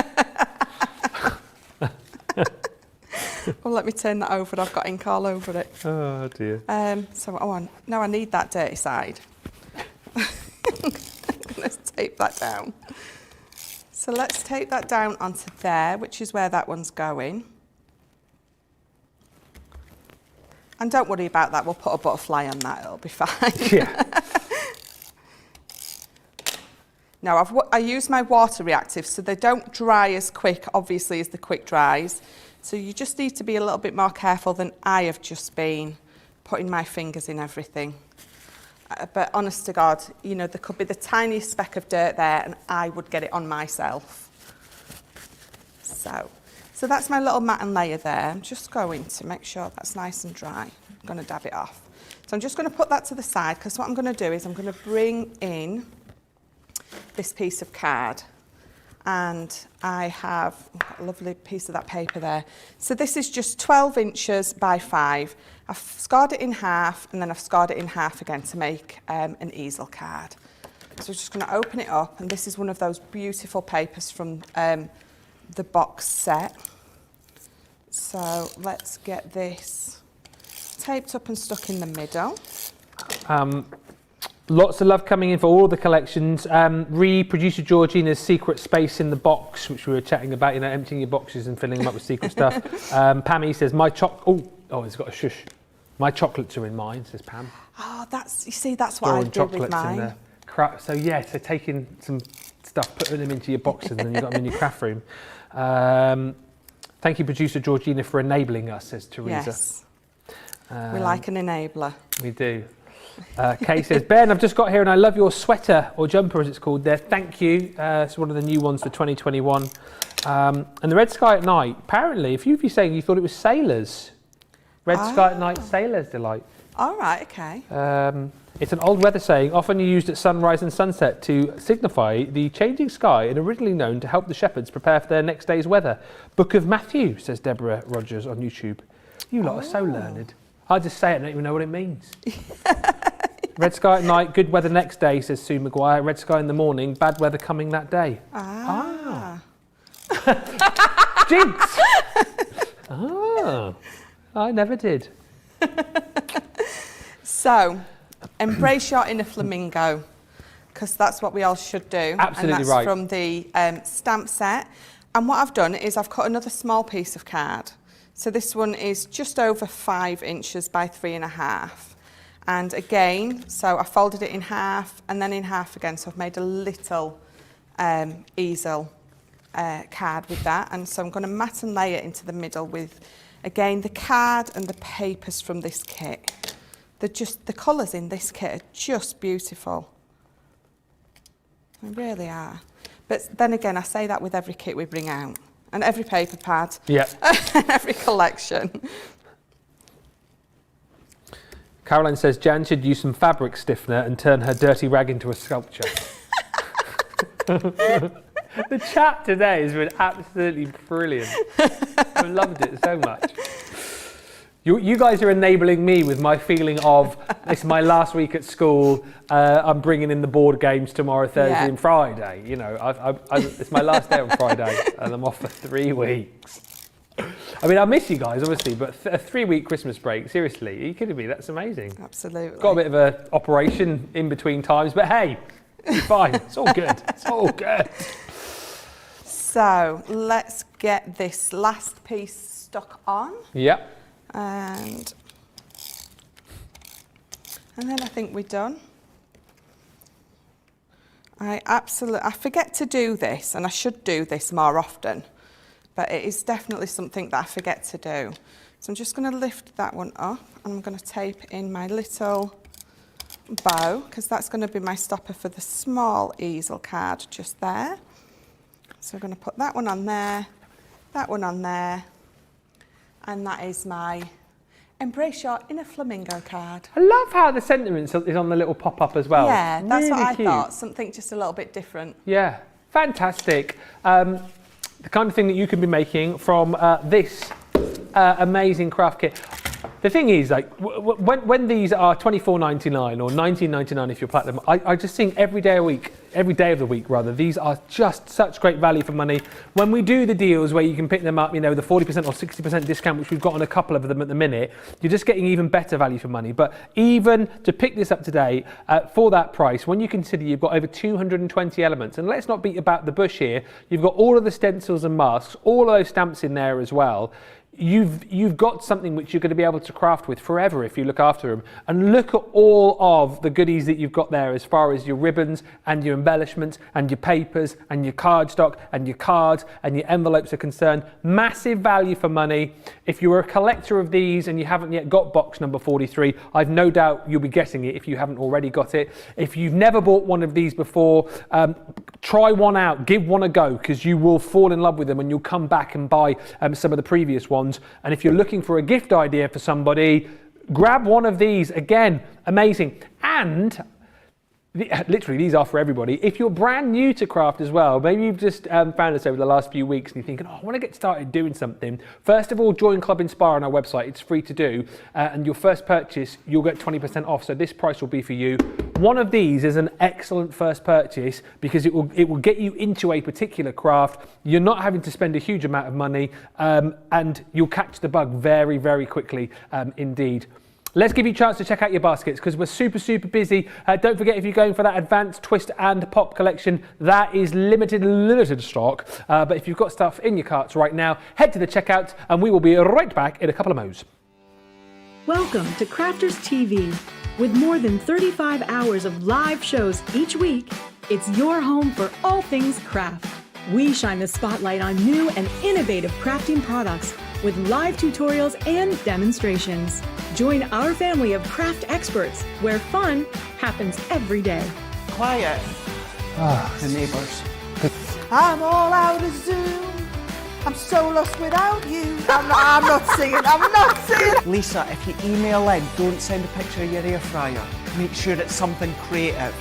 Well, let me turn that over. I've got ink all over it. Oh dear. Now I need that dirty side. Let's tape that down. So let's tape that down onto there, which is where that one's going. And don't worry about that, we'll put a butterfly on that, it'll be fine. Yeah. Now I use my water reactives so they don't dry as quick, obviously, as the quick dries. So you just need to be a little bit more careful than I have just been, putting my fingers in everything. But honest to God, you know, there could be the tiniest speck of dirt there and I would get it on myself. So that's my little mat and layer there. I'm just going to make sure that's nice and dry. I'm going to dab it off. So I'm just going to put that to the side because what I'm going to do is I'm going to bring in this piece of card. And I've got a lovely piece of that paper there. So this is just 12 inches by 5. I've scored it in half and then I've scored it in half again to make an easel card. So I'm just going to open it up, and this is one of those beautiful papers from the box set. So let's get this taped up and stuck in the middle. Lots of love coming in for all the collections. Producer Georgina's secret space in the box, which we were chatting about, you know, emptying your boxes and filling them up with secret stuff. Pammy says, it's got a shush. My chocolates are in mine, says Pam. Oh, that's what I do with mine. So taking some stuff, putting them into your boxes, and then you've got them in your craft room. Thank you, Producer Georgina, for enabling us, says Teresa. Yes, we like an enabler. We do. Kaye says, Ben, I've just got here and I love your sweater, or jumper as it's called there. Thank you. It's one of the new ones for 2021. And the Red Sky at Night, apparently, a few of you saying you thought it was Sailors. Red Sky at Night, Sailor's Delight. All right, okay. It's an old weather saying, often used at sunrise and sunset to signify the changing sky, and originally known to help the shepherds prepare for their next day's weather. Book of Matthew, says Deborah Rogers on YouTube. You lot are so learned. I just say it and don't even know what it means. Red sky at night, good weather next day, says Sue Maguire. Red sky in the morning, bad weather coming that day. Jinx! I never did. So, embrace your inner flamingo, because that's what we all should do. Absolutely and that's right. From the stamp set. And what I've done is I've cut another small piece of card. So this one is just over 5 inches by 3.5. And again, so I folded it in half and then in half again. So I've made a little easel card with that. And so I'm going to mat and lay it into the middle with, again, the card and the papers from this kit. The colours in this kit are just beautiful. They really are. But then again, I say that with every kit we bring out. And every paper pad. Yeah. And every collection. Caroline says Jan should use some fabric stiffener and turn her dirty rag into a sculpture. The chat today has been absolutely brilliant. I've loved it so much. You guys are enabling me with my feeling of, it's my last week at school, I'm bringing in the board games tomorrow, Thursday and Friday. You know, it's my last day on Friday and I'm off for 3 weeks. I mean, I miss you guys, obviously, but a 3-week Christmas break, seriously, are you kidding me? That's amazing. Absolutely. Got a bit of an operation in between times, but hey, it's fine. It's all good. It's all good. So let's get this last piece stuck on. Yep. And then I think we're done. I forget to do this, and I should do this more often, but it is definitely something that I forget to do. So I'm just going to lift that one up, and I'm going to tape in my little bow, because that's going to be my stopper for the small easel card just there. So I'm going to put that one on there, that one on there, and that is my Embrace Your Inner Flamingo card. I love how the sentiment is on the little pop-up as well. Yeah, that's really what I cute. thought, something just a little bit different. Yeah, fantastic. The kind of thing that you can be making from this amazing craft kit. The thing is, like, when these are $24.99 or $19.99 if you're platinum, I just think every day of the week, these are just such great value for money. When we do the deals where you can pick them up, you know, the 40% or 60% discount, which we've got on a couple of them at the minute, you're just getting even better value for money. But even to pick this up today for that price, when you consider you've got over 220 elements, and let's not beat about the bush here, you've got all of the stencils and masks, all of those stamps in there as well. You've got something which you're going to be able to craft with forever if you look after them. And look at all of the goodies that you've got there as far as your ribbons and your embellishments and your papers and your cardstock and your cards and your envelopes are concerned. Massive value for money. If you're a collector of these and you haven't yet got box number 43, I've no doubt you'll be getting it if you haven't already got it. If you've never bought one of these before, try one out, give one a go, because you will fall in love with them and you'll come back and buy some of the previous ones. And if you're looking for a gift idea for somebody, grab one of these. Again, amazing. And literally, these are for everybody. If you're brand new to craft as well, maybe you've just found us over the last few weeks and you're thinking, oh, I want to get started doing something. First of all, join Club Inspire on our website. It's free to do. And your first purchase, you'll get 20% off. So this price will be for you. One of these is an excellent first purchase because it will get you into a particular craft. You're not having to spend a huge amount of money and you'll catch the bug very, very quickly indeed. Let's give you a chance to check out your baskets because we're super, super busy. Don't forget, if you're going for that advanced twist and pop collection, that is limited stock. But if you've got stuff in your carts right now, head to the checkout and we will be right back in a couple of mo's. Welcome to Crafters TV. With more than 35 hours of live shows each week, it's your home for all things craft. We shine the spotlight on new and innovative crafting products with live tutorials and demonstrations. Join our family of craft experts where fun happens every day. Quiet. The neighbours. I'm all out of Zoom. I'm so lost without you. I'm not singing. Lisa, if you email in, don't send a picture of your air fryer. Make sure it's something creative.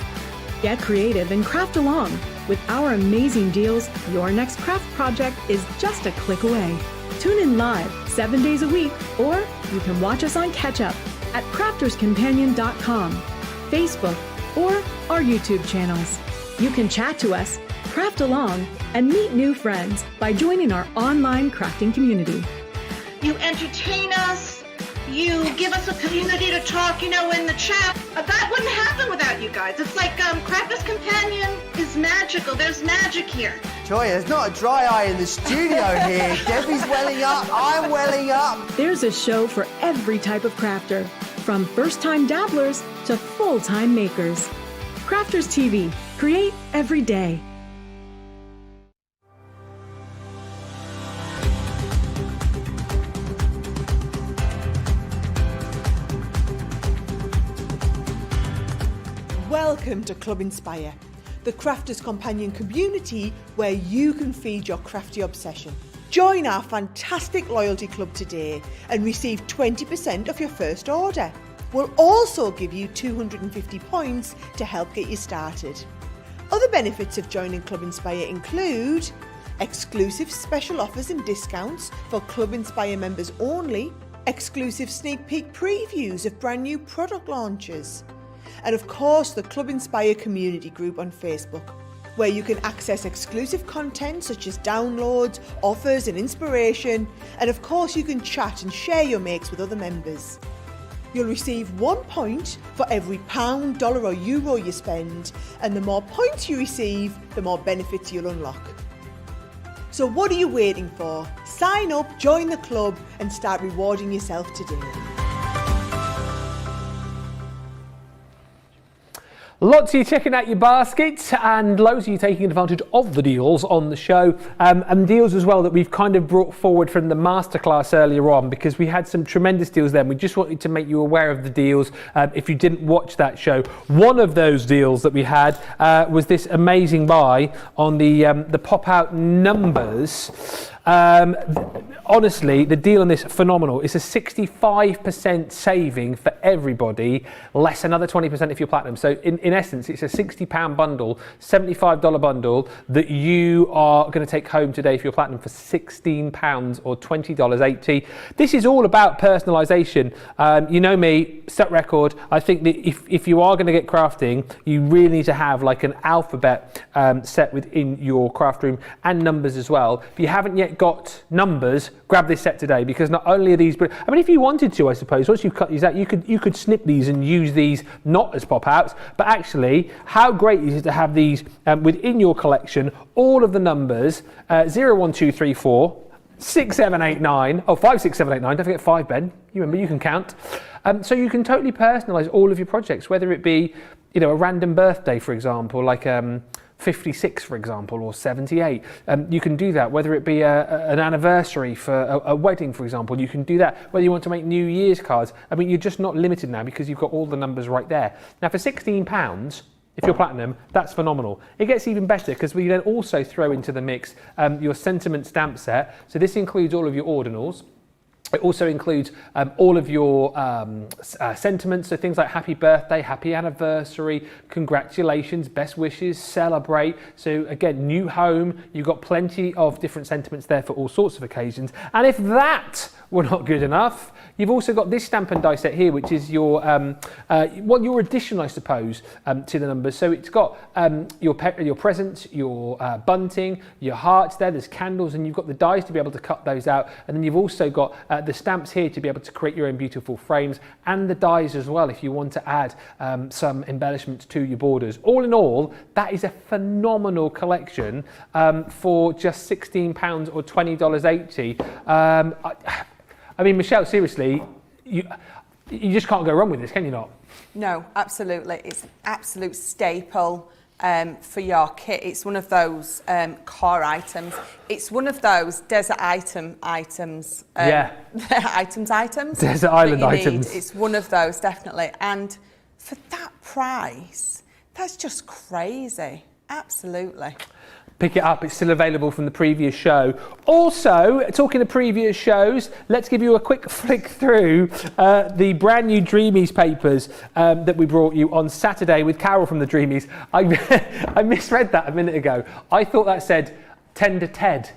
Get creative and craft along. With our amazing deals, your next craft project is just a click away. Tune in live 7 days a week, or you can watch us on Catch Up at crafterscompanion.com, Facebook, or our YouTube channels. You can chat to us, craft along, and meet new friends by joining our online crafting community. You entertain us, you give us a community to talk, in the chat. That wouldn't happen without you guys. It's like Crafters Companion is magical. There's magic here. Joy, there's not a dry eye in the studio here. Debbie's welling up, I'm welling up. There's a show for every type of crafter, from first-time dabblers to full-time makers. Crafters TV. Create every day. Welcome to Club Inspire, the Crafters Companion community where you can feed your crafty obsession. Join our fantastic loyalty club today and receive 20% of your first order. We'll also give you 250 points to help get you started. Other benefits of joining Club Inspire include exclusive special offers and discounts for Club Inspire members only, exclusive sneak peek previews of brand new product launches, and of course the Club Inspire community group on Facebook, where you can access exclusive content such as downloads, offers and inspiration, and of course you can chat and share your makes with other members. You'll receive 1 point for every pound, dollar or euro you spend, and the more points you receive, the more benefits you'll unlock. So what are you waiting for? Sign up, join the club and start rewarding yourself today. Lots of you checking out your baskets and loads of you taking advantage of the deals on the show and deals as well that we've kind of brought forward from the masterclass earlier on, because we had some tremendous deals then. We just wanted to make you aware of the deals if you didn't watch that show. One of those deals that we had was this amazing buy on the pop-out numbers. Honestly, the deal on this, phenomenal. It's a 65% saving for everybody, less another 20% if you're platinum. So in essence, it's a £60 bundle, $75 bundle that you are going to take home today if you're platinum for £16 or $20.80. This is all about personalisation. You know me, set record. I think that if you are going to get crafting, you really need to have like an alphabet set within your craft room and numbers as well. If you haven't yet got numbers, grab this set today, because not only are these, I mean, if you wanted to, I suppose, once you've cut these out, you could snip these and use these not as pop-outs, but actually, how great is it to have these within your collection, all of the numbers, 0, 1, 2, 3, 4, 6, 7, 8, 9, 5, 6, 7, 8, 9, don't forget 5, Ben, you remember, you can count. So you can totally personalise all of your projects, whether it be, you know, a random birthday, for example, like 56, for example, or 78. You can do that, whether it be an anniversary for a wedding, for example, you can do that. Whether you want to make New Year's cards, I mean, you're just not limited now because you've got all the numbers right there. Now, for £16, if you're platinum, that's phenomenal. It gets even better because we then also throw into the mix your sentiment stamp set. So this includes all of your ordinals. It also includes all of your sentiments, so things like happy birthday, happy anniversary, congratulations, best wishes, celebrate. So again, new home, you've got plenty of different sentiments there for all sorts of occasions. And if that were not good enough, you've also got this stamp and die set here, which is your your addition, I suppose, to the numbers. So it's got your presents, your bunting, your hearts there, there's candles, and you've got the dies to be able to cut those out. And then you've also got the stamps here to be able to create your own beautiful frames, and the dies as well if you want to add some embellishments to your borders. All in all, that is a phenomenal collection for just £16 or $20.80. I mean, Michelle, seriously, you just can't go wrong with this, can you not? No, absolutely. It's an absolute staple for your kit. It's one of those core items. It's one of those desert items. Yeah. items. Desert island items. It's one of those, definitely. And for that price, that's just crazy. Absolutely. Pick it up, it's still available from the previous show. Also, talking of previous shows, let's give you a quick flick through the brand new Dreamies papers that we brought you on Saturday with Carol from the Dreamies. I misread that a minute ago. I thought that said Tender Ted.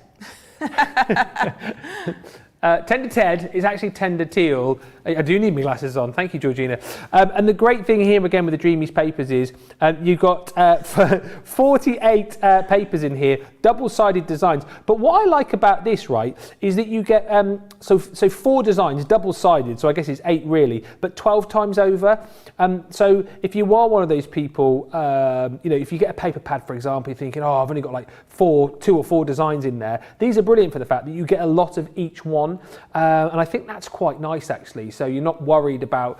Tender Ted is actually Tender Teal. I do need my glasses on. Thank you, Georgina. And the great thing here again with the Dreamies papers is you've got 48 papers in here, double-sided designs. But what I like about this, right, is that you get so 4 designs, double-sided. So I guess it's 8 really, but 12 times over. So if you are one of those people, you know, if you get a paper pad, for example, you're thinking, oh, I've only got like 2 or 4 designs in there. These are brilliant for the fact that you get a lot of each one. on, and I think that's quite nice actually. So you're not worried about,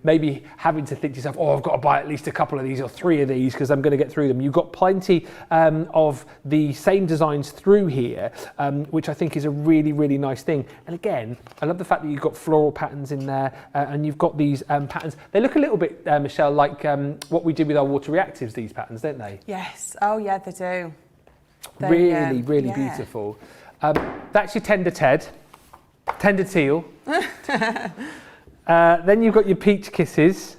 maybe having to think to yourself, oh, I've got to buy at least a couple of these or 3 of these because I'm going to get through them. You've got plenty of the same designs through here, which I think is a really, really nice thing. And again, I love the fact that you've got floral patterns in there, and you've got these patterns. They look a little bit, Michelle, like what we did with our water reactives, these patterns, don't they? Yes. Oh, yeah, they do. Really, really beautiful. That's your tender teal. Then you've got your peach kisses.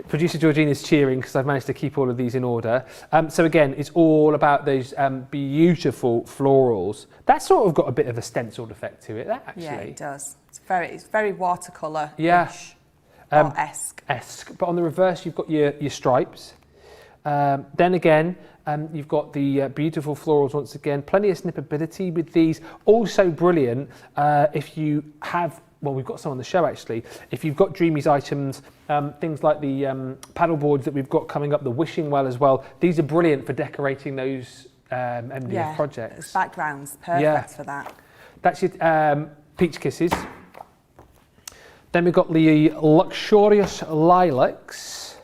Producer Georgina's cheering because I've managed to keep all of these in order. So again, it's all about those beautiful florals. That's sort of got a bit of a stenciled effect to it, that actually. Yeah, it does. It's very watercolour-ish. Yeah. Or esque. But on the reverse, you've got your stripes. Then again, you've got the beautiful florals once again. Plenty of snippability with these. Also brilliant if you have, well, we've got some on the show actually. If you've got Dreamy's items, things like the paddle boards that we've got coming up, the wishing well as well. These are brilliant for decorating those MDF projects. Backgrounds, perfect for that. That's your peach kisses. Then we've got the luxurious lilacs.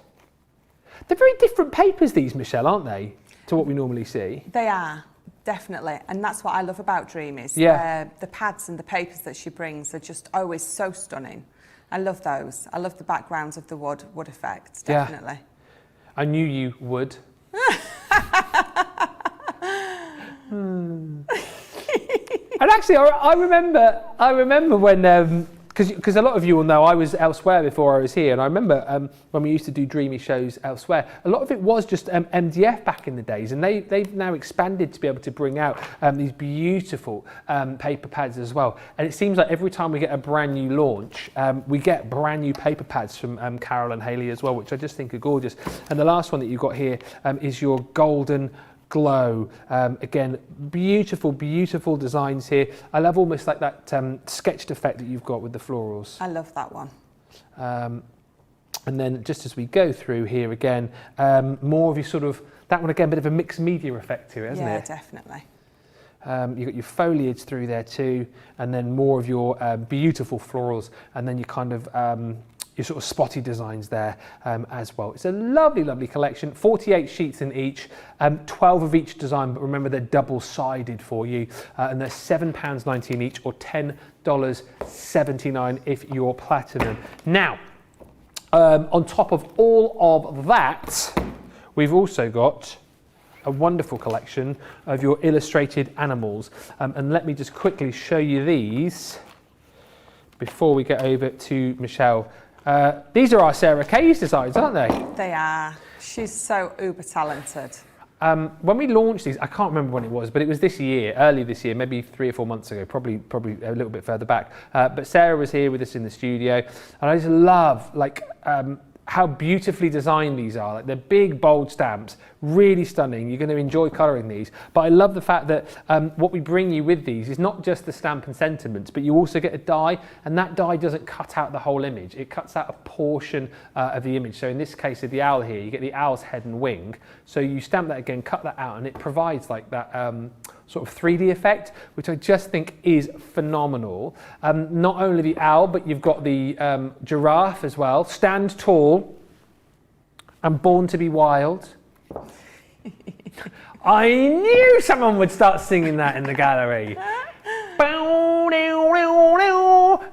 They're very different papers, these, Michelle, aren't they, to what we normally see? They are, definitely. And that's what I love about Dreamy's. Yeah. The pads and the papers that she brings are just always so stunning. I love those. I love the backgrounds of the wood effects, definitely. Yeah. I knew you would. And actually, I remember when... Because a lot of you will know I was elsewhere before I was here, and I remember when we used to do Dreamy shows elsewhere, a lot of it was just MDF back in the days, and they've now expanded to be able to bring out these beautiful paper pads as well. And it seems like every time we get a brand new launch, we get brand new paper pads from Carol and Hayley as well, which I just think are gorgeous. And the last one that you've got here is your golden glow. Again, beautiful designs here. I love almost like that sketched effect that you've got with the florals. I love that one. And then just as we go through here again, more of your sort of, that one again, bit of a mixed media effect to it, hasn't it? Yeah, definitely. You've got your foliage through there too, and then more of your beautiful florals, and then you kind of your sort of spotty designs there as well. It's a lovely collection, 48 sheets in each, 12 of each design, but remember they're double-sided for you, and they're £7.19 each, or $10.79 if you're platinum. Now, on top of all of that, we've also got a wonderful collection of your illustrated animals, and let me just quickly show you these before we get over to Michelle. These are our Sarah Kaye's designs, aren't they? They are. She's so uber talented. When we launched these, I can't remember when it was, but it was this year, early this year, maybe 3 or 4 months ago, probably a little bit further back. But Sarah was here with us in the studio, and I just love how beautifully designed these are. Like, they're big, bold stamps, really stunning. You're going to enjoy colouring these. But I love the fact that what we bring you with these is not just the stamp and sentiments, but you also get a die, and that die doesn't cut out the whole image. It cuts out a portion of the image. So in this case of the owl here, you get the owl's head and wing. So you stamp that again, cut that out, and it provides like that sort of 3D effect, which I just think is phenomenal. Not only the owl, but you've got the giraffe as well. Stand tall and born to be wild. I knew someone would start singing that in the gallery.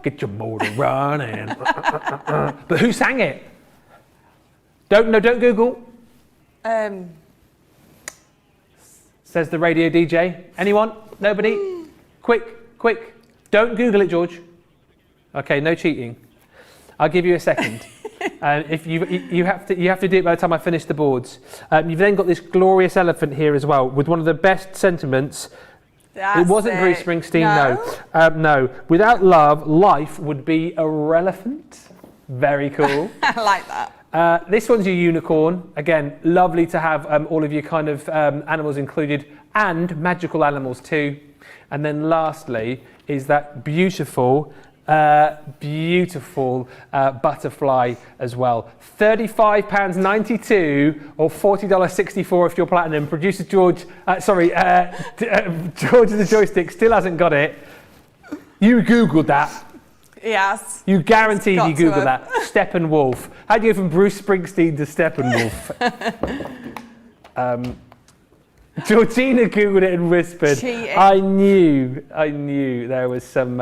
Get your motor running. But who sang it? Don't Google. Says the radio DJ. Anyone? Nobody? Quick. Don't Google it, George. Okay, no cheating. I'll give you a second. If you have to do it by the time I finish the boards. You've then got this glorious elephant here as well, with one of the best sentiments. It wasn't Bruce Springsteen, no. Without love, life would be irrelevant. Very cool. I like that. This one's your unicorn. Again, lovely to have all of your kind of animals included, and magical animals too. And then lastly is that beautiful beautiful butterfly as well. £35.92 or $40.64 if you're platinum. Producer George, George of the Joystick still hasn't got it. You Googled that. Yes. You guaranteed you to Googled that. Steppenwolf. How'd you go from Bruce Springsteen to Steppenwolf? Georgina Googled it and whispered. Cheating. I knew there was some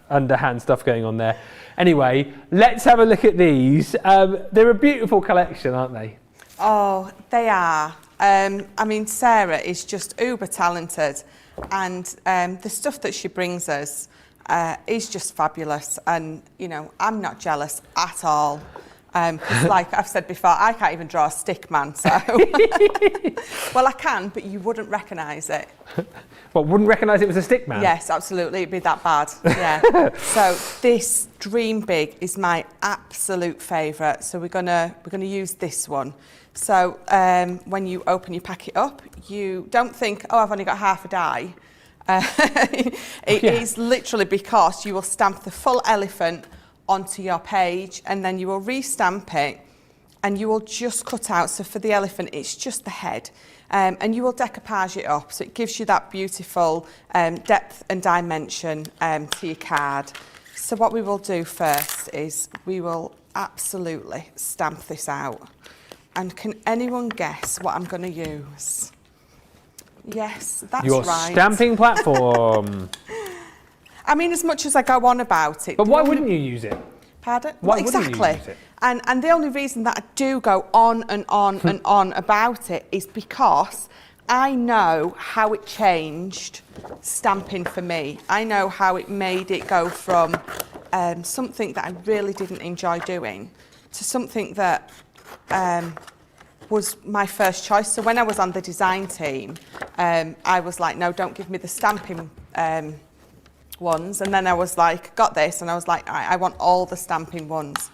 underhand stuff going on there. Anyway, let's have a look at these. They're a beautiful collection, aren't they? Oh, they are. I mean, Sarah is just uber talented, and the stuff that she brings us is just fabulous. And, you know, I'm not jealous at all. 'Cause like I've said before, I can't even draw a stick man, so... Well, I can, but you wouldn't recognise it. Well, wouldn't recognise it was a stick man? Yes, absolutely, it'd be that bad, yeah. So this Dream Big is my absolute favourite, so we're gonna use this one. So when you open, you pack it up, you don't think, oh, I've only got half a die. It is literally because you will stamp the full elephant onto your page, and then you will re-stamp it, and you will just cut out, so for the elephant it's just the head, and you will decoupage it up so it gives you that beautiful depth and dimension to your card. So what we will do first is we will absolutely stamp this out, and can anyone guess what I'm going to use? Yes, that's your right. Stamping platform. I mean, as much as I go on about it... But why wouldn't you use it? Pardon? Why Well, wouldn't exactly. you use it? And the only reason that I do go on and on and on about it is because I know how it changed stamping for me. I know how it made it go from something that I really didn't enjoy doing to something that was my first choice. So when I was on the design team, I was like, no, don't give me the stamping ones. And then I was like, got this, and I was like, I want all the stamping ones.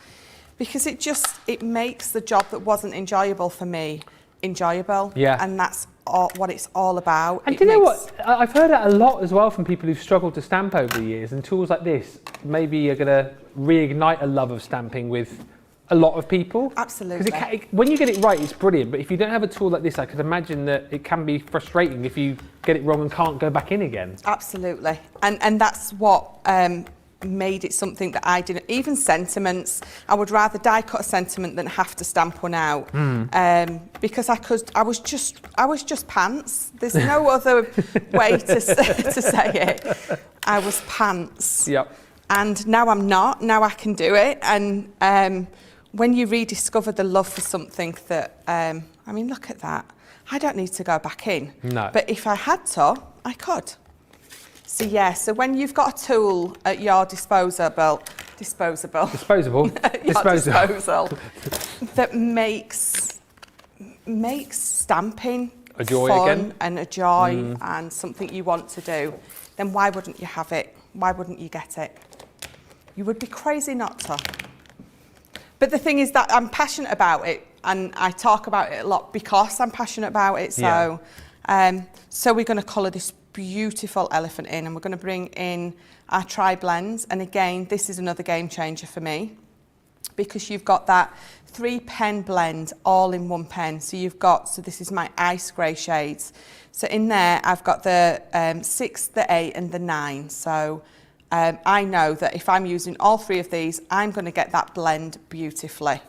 Because it makes the job that wasn't enjoyable for me enjoyable. Yeah. And that's what it's all about. And do you know what? I've heard that a lot as well from people who've struggled to stamp over the years, and tools like this maybe are going to reignite a love of stamping with a lot of people. Absolutely. Because when you get it right, it's brilliant. But if you don't have a tool like this, I could imagine that it can be frustrating if you get it wrong and can't go back in again. Absolutely. And that's what made it something that I didn't... Even sentiments, I would rather die cut a sentiment than have to stamp one out. Because I was just pants. There's no other way to say it. I was pants. Yep. And now I'm not. Now I can do it. And when you rediscover the love for something that, I mean, look at that. I don't need to go back in. No. But if I had to, I could. So yeah, so when you've got a tool at your disposal that makes stamping a joy fun again. And a joy and something you want to do, then why wouldn't you have it? Why wouldn't you get it? You would be crazy not to. But the thing is that I'm passionate about it, and I talk about it a lot because I'm passionate about it. So, so we're going to colour this beautiful elephant in, and we're going to bring in our tri-blends. And again, this is another game changer for me, because you've got that 3-pen blend all in one pen. So you've got, so this is my ice grey shades. So in there, I've got the 6, the 8 and the 9. So I know that if I'm using all 3 of these, I'm going to get that blend beautifully,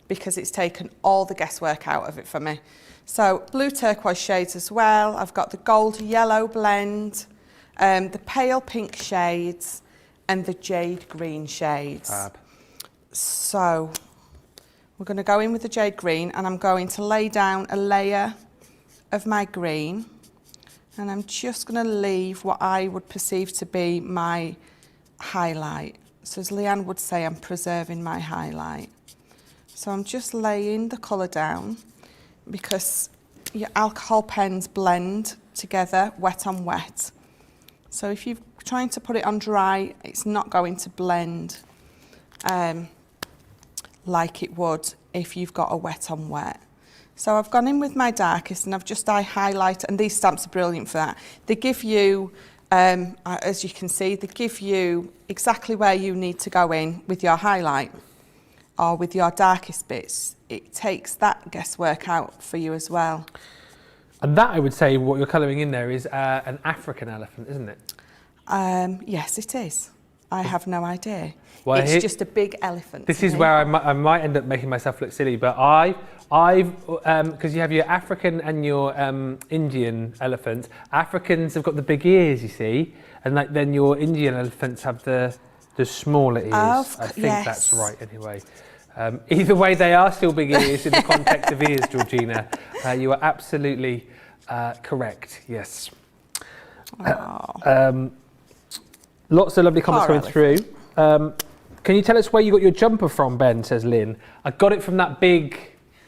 because it's taken all the guesswork out of it for me. So blue turquoise shades as well. I've got the gold yellow blend, the pale pink shades, and the jade green shades. Fab. So we're going to go in with the jade green, and I'm going to lay down a layer of my green, and I'm just going to leave what I would perceive to be my highlight. So as Leanne would say, I'm preserving my highlight. So I'm just laying the colour down, because your alcohol pens blend together wet on wet. So if you're trying to put it on dry, it's not going to blend like it would if you've got a wet on wet. So I've gone in with my darkest, and I've just highlighted, and these stamps are brilliant for that. They give you As you can see, they give you exactly where you need to go in with your highlight or with your darkest bits. It takes that guesswork out for you as well. And that, I would say, what you're colouring in there is an African elephant, isn't it? Yes, it is. I have no idea. Well, it's just a big elephant. This is where I might end up making myself look silly, but I've because you have your African and your Indian elephants. Africans have got the big ears, you see, and then your Indian elephants have the smaller ears. I think that's right, anyway. Either way, they are still big ears in the context of ears, Georgina. You are absolutely correct. Yes. Lots of lovely comments coming through. Can you tell us where you got your jumper from, Ben, says Lynn. I got it from that big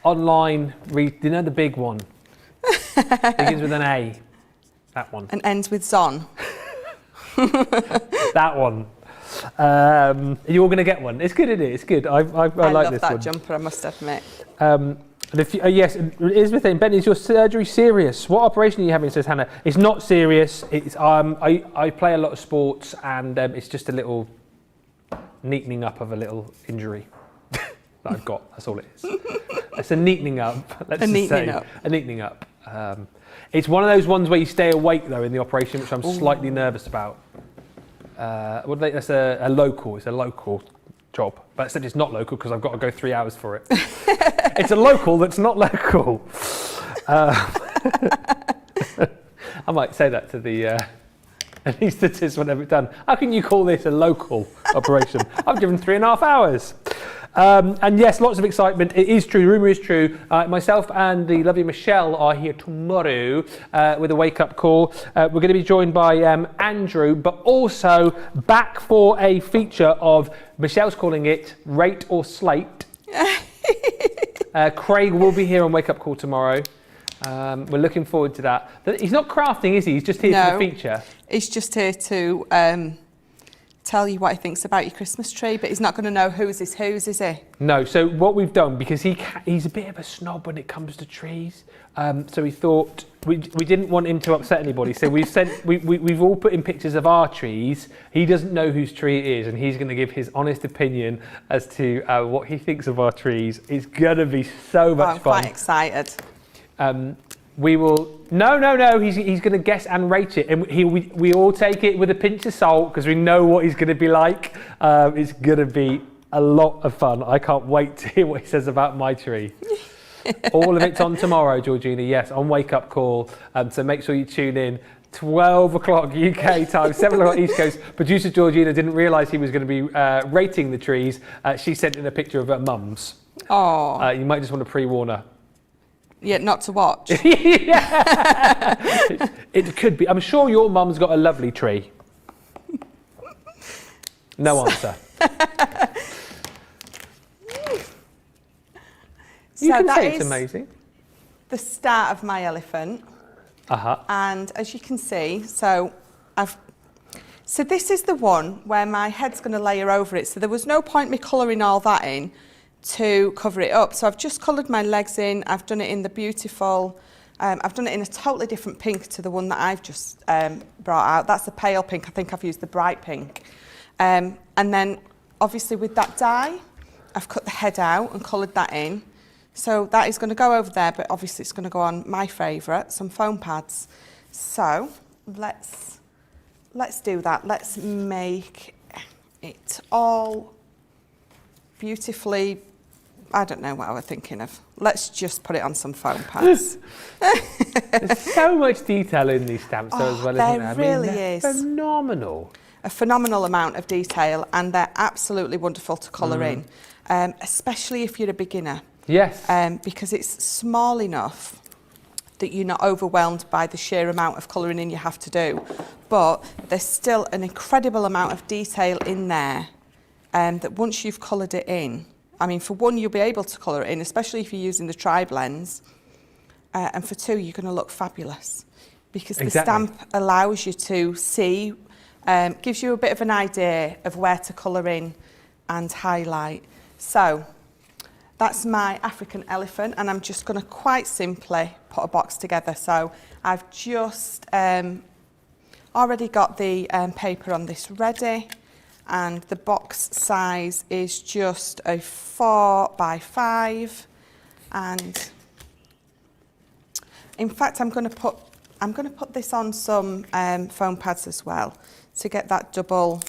online, the big one. Begins with an A. That one. And ends with Zon. That one. You're all going to get one. It's good, isn't it? It's good. I like this one. I love that jumper, I must admit. Yes, Elizabeth, Ben, is your surgery serious? What operation are you having, says Hannah? It's not serious. It's I play a lot of sports, and it's just a little neatening up of a little injury that I've got. That's all it is. It's a neatening up. A neatening up. It's one of those ones where you stay awake though in the operation, which I'm slightly nervous about. That's a local. It's a local job, but except it's not local because I've got to go 3 hours for it. It's a local that's not local. I might say that to the anaesthetist whenever it's done. How can you call this a local operation? I've given 3.5 hours. And yes, lots of excitement. It is true. The rumour is true. Myself and the lovely Michelle are here tomorrow with a wake-up call. We're going to be joined by Andrew, but also back for a feature of, Michelle's calling it Rate or Slate. Craig will be here on Wake Up Call tomorrow. We're looking forward to that. He's not crafting, is he? He's just here for the feature. He's just here to tell you what he thinks about your Christmas tree, but he's not going to know whose is whose, is he? No. So what we've done, because he's a bit of a snob when it comes to trees, so we thought we didn't want him to upset anybody. So we've all put in pictures of our trees. He doesn't know whose tree it is, and he's going to give his honest opinion as to what he thinks of our trees. It's going to be so much fun. I'm quite excited. We will. No. He's going to guess and rate it, and we all take it with a pinch of salt because we know what he's going to be like. It's going to be a lot of fun. I can't wait to hear what he says about my tree. All of it's on tomorrow, Georgina. Yes, on Wake Up Call. So make sure you tune in. 12 o'clock UK time, 7 o'clock East Coast. Producer Georgina didn't realise he was going to be rating the trees. She sent in a picture of her mum's. Oh. You might just want to pre-warn her. Yeah, not to watch. It could be. I'm sure your mum's got a lovely tree. No answer. You can say it's amazing. The start of my elephant. And as you can see, so this is the one where my head's going to layer over it. So there was no point me colouring all that in to cover it up. So I've just coloured my legs in. I've done it in the beautiful, I've done it in a totally different pink to the one that I've just brought out. That's the pale pink. I think I've used the bright pink. And then obviously with that dye, I've cut the head out and coloured that in. So that is going to go over there, but obviously it's going to go on my favourite, some foam pads. So let's do that. Let's make it all beautifully. I don't know what I was thinking of. Let's just put it on some foam pads. There's so much detail in these stamps as well, isn't there? There really is. Phenomenal. A phenomenal amount of detail, and they're absolutely wonderful to colour in, especially if you're a beginner. Yes. Because it's small enough that you're not overwhelmed by the sheer amount of colouring in you have to do. But there's still an incredible amount of detail in there that once you've coloured it in, I mean, for one, you'll be able to colour it in, especially if you're using the tri-blends. And for two, you're going to look fabulous because the stamp allows you to see, gives you a bit of an idea of where to colour in and highlight. So that's my African elephant, and I'm just going to quite simply put a box together. So I've just already got the paper on this ready, and the box size is just a 4x5, and in fact I'm going to put this on some foam pads as well to get that double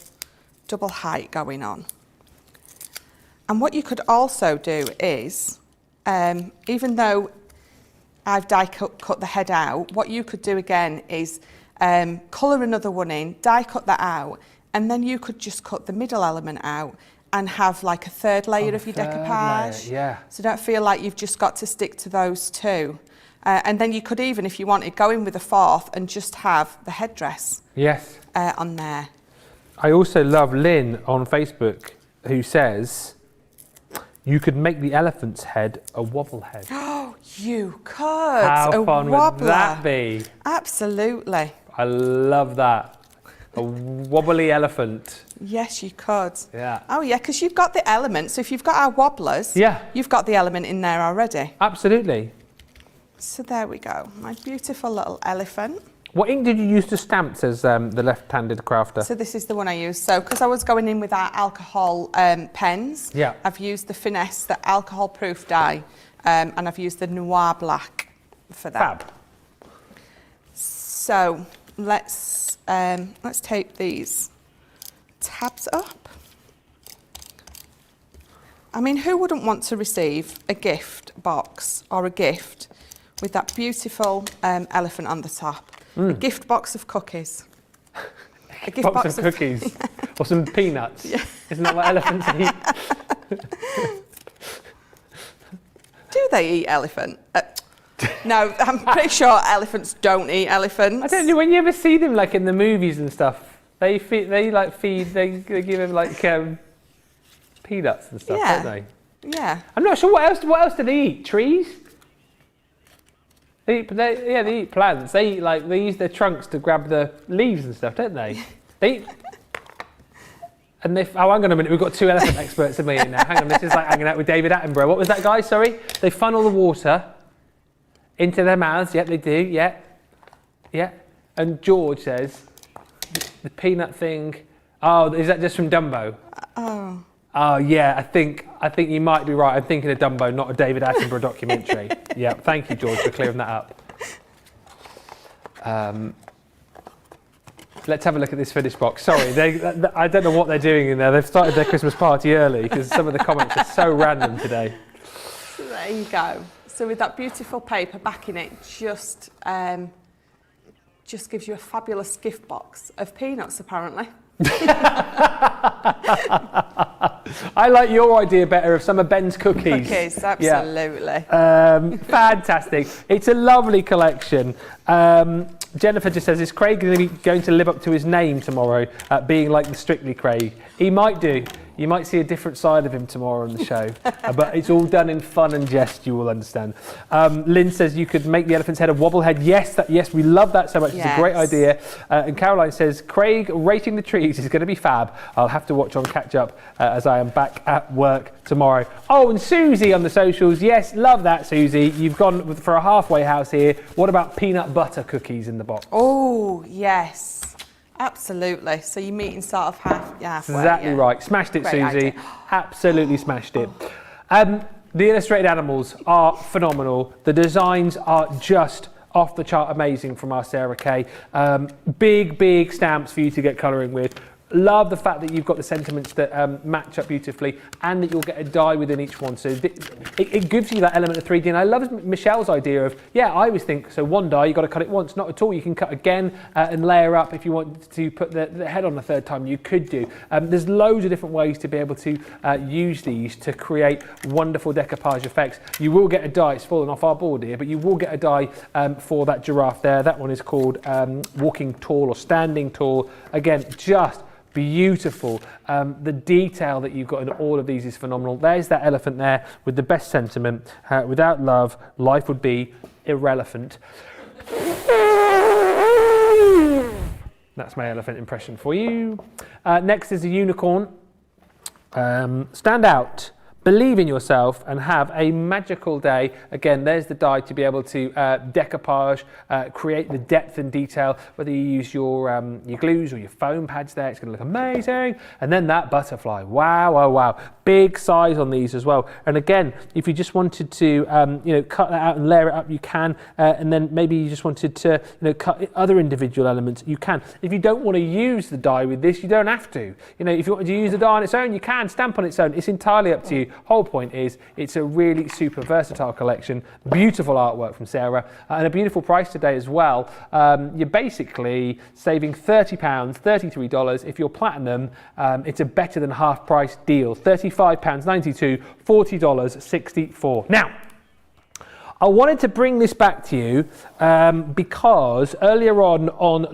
height going on. And what you could also do is, even though I've die cut the head out, what you could do again is colour another one in, die cut that out, and then you could just cut the middle element out and have like a third layer of your decoupage. Yeah. So don't feel like you've just got to stick to those two. And then you could even, if you wanted, go in with a fourth and just have the headdress Yes. on there. I also love Lynn on Facebook, who says you could make the elephant's head a wobble head. Oh, you could. How a fun wobbler. would that be? Absolutely. I love that. A wobbly elephant. Yes, you could. Yeah. Oh, yeah, because you've got the element. So if you've got our wobblers, Yeah. you've got the element in there already. Absolutely. So there we go. My beautiful little elephant. What ink did you use to stamp, says the left-handed crafter? So this is the one I used. So because I was going in with our alcohol pens, Yeah. I've used the Finesse, the alcohol-proof dye, and I've used the Noir black for that. Fab. So let's tape these tabs up. I mean, who wouldn't want to receive a gift box or a gift with that beautiful elephant on the top? A gift box of cookies. A gift Box of cookies. Or some peanuts. Yeah. Isn't that what elephants eat? Do they eat elephant? No, I'm pretty sure elephants don't eat elephants. I don't know, when you ever see them like in the movies and stuff, they give them like peanuts and stuff, Yeah. don't they? Yeah. I'm not sure what else do they eat? Trees? They eat plants. They use their trunks to grab the leaves and stuff, don't they? They eat. And hang on a minute, we've got two elephant experts in here now. Hang on, this is like hanging out with David Attenborough. What was that, guy? Sorry? They funnel the water into their mouths. Yep, they do. Yeah. Yeah. And George says, the peanut thing. Oh, is that just from Dumbo? Oh. Oh yeah, I think you might be right. I'm thinking of Dumbo, not a David Attenborough documentary. Yeah, thank you, George, for clearing that up. Let's have a look at this finished box. Sorry, I don't know what they're doing in there. They've started their Christmas party early because some of the comments are so random today. So there you go. So with that beautiful paper backing it, just gives you a fabulous gift box of peanuts, apparently. I like your idea better of some of Ben's cookies. Cookies, absolutely. Yeah. Fantastic. It's a lovely collection. Jennifer just says, is Craig going to live up to his name tomorrow, being like the Strictly Craig? He might do. You might see a different side of him tomorrow on the show. But it's all done in fun and jest, you will understand. Lynn says you could make the elephant's head a wobble head. Yes, we love that so much. Yes. It's a great idea. And Caroline says, Craig rating the trees is going to be fab. I'll have to watch on catch up as I am back at work tomorrow. Oh, and Susie on the socials. Yes, love that, Susie. You've gone for a halfway house here. What about peanut butter cookies in the box? Oh, yes. Absolutely. So you're meeting sort of halfway. Exactly right. Smashed it, Great Susie. idea. Absolutely smashed it. The illustrated animals are phenomenal. The designs are just off the chart amazing from our Sarah Kaye. Big stamps for you to get colouring with. Love the fact that you've got the sentiments that match up beautifully and that you'll get a die within each one. So it gives you that element of 3D. And I love Michelle's idea of, I always think, so one die, you've got to cut it once. Not at all. You can cut again and layer up. If you want to put the head on the third time, you could do. There's loads of different ways to be able to use these to create wonderful decoupage effects. You will get a die. It's fallen off our board here, but you will get a die for that giraffe there. That one is called walking tall or standing tall. Again, just beautiful. The detail that you've got in all of these is phenomenal. There's that elephant there with the best sentiment. Without love, life would be irrelevant. That's my elephant impression for you. Next is a unicorn. Stand out, believe in yourself and have a magical day. Again, there's the die to be able to decoupage, create the depth and detail, whether you use your glues or your foam pads there, it's going to look amazing. And then that butterfly, wow, wow, wow. Big size on these as well. And again, if you just wanted to cut that out and layer it up, you can. And then maybe you just wanted to cut other individual elements, you can. If you don't want to use the die with this, you don't have to. If you wanted to use the die on its own, you can. Stamp on its own. It's entirely up to you. Whole point is it's a really super versatile collection. Beautiful artwork from Sarah and a beautiful price today as well. You're basically saving £30, $33. If you're platinum, it's a better than half price deal. £35.92, $40.64. Now, I wanted to bring this back to you because earlier on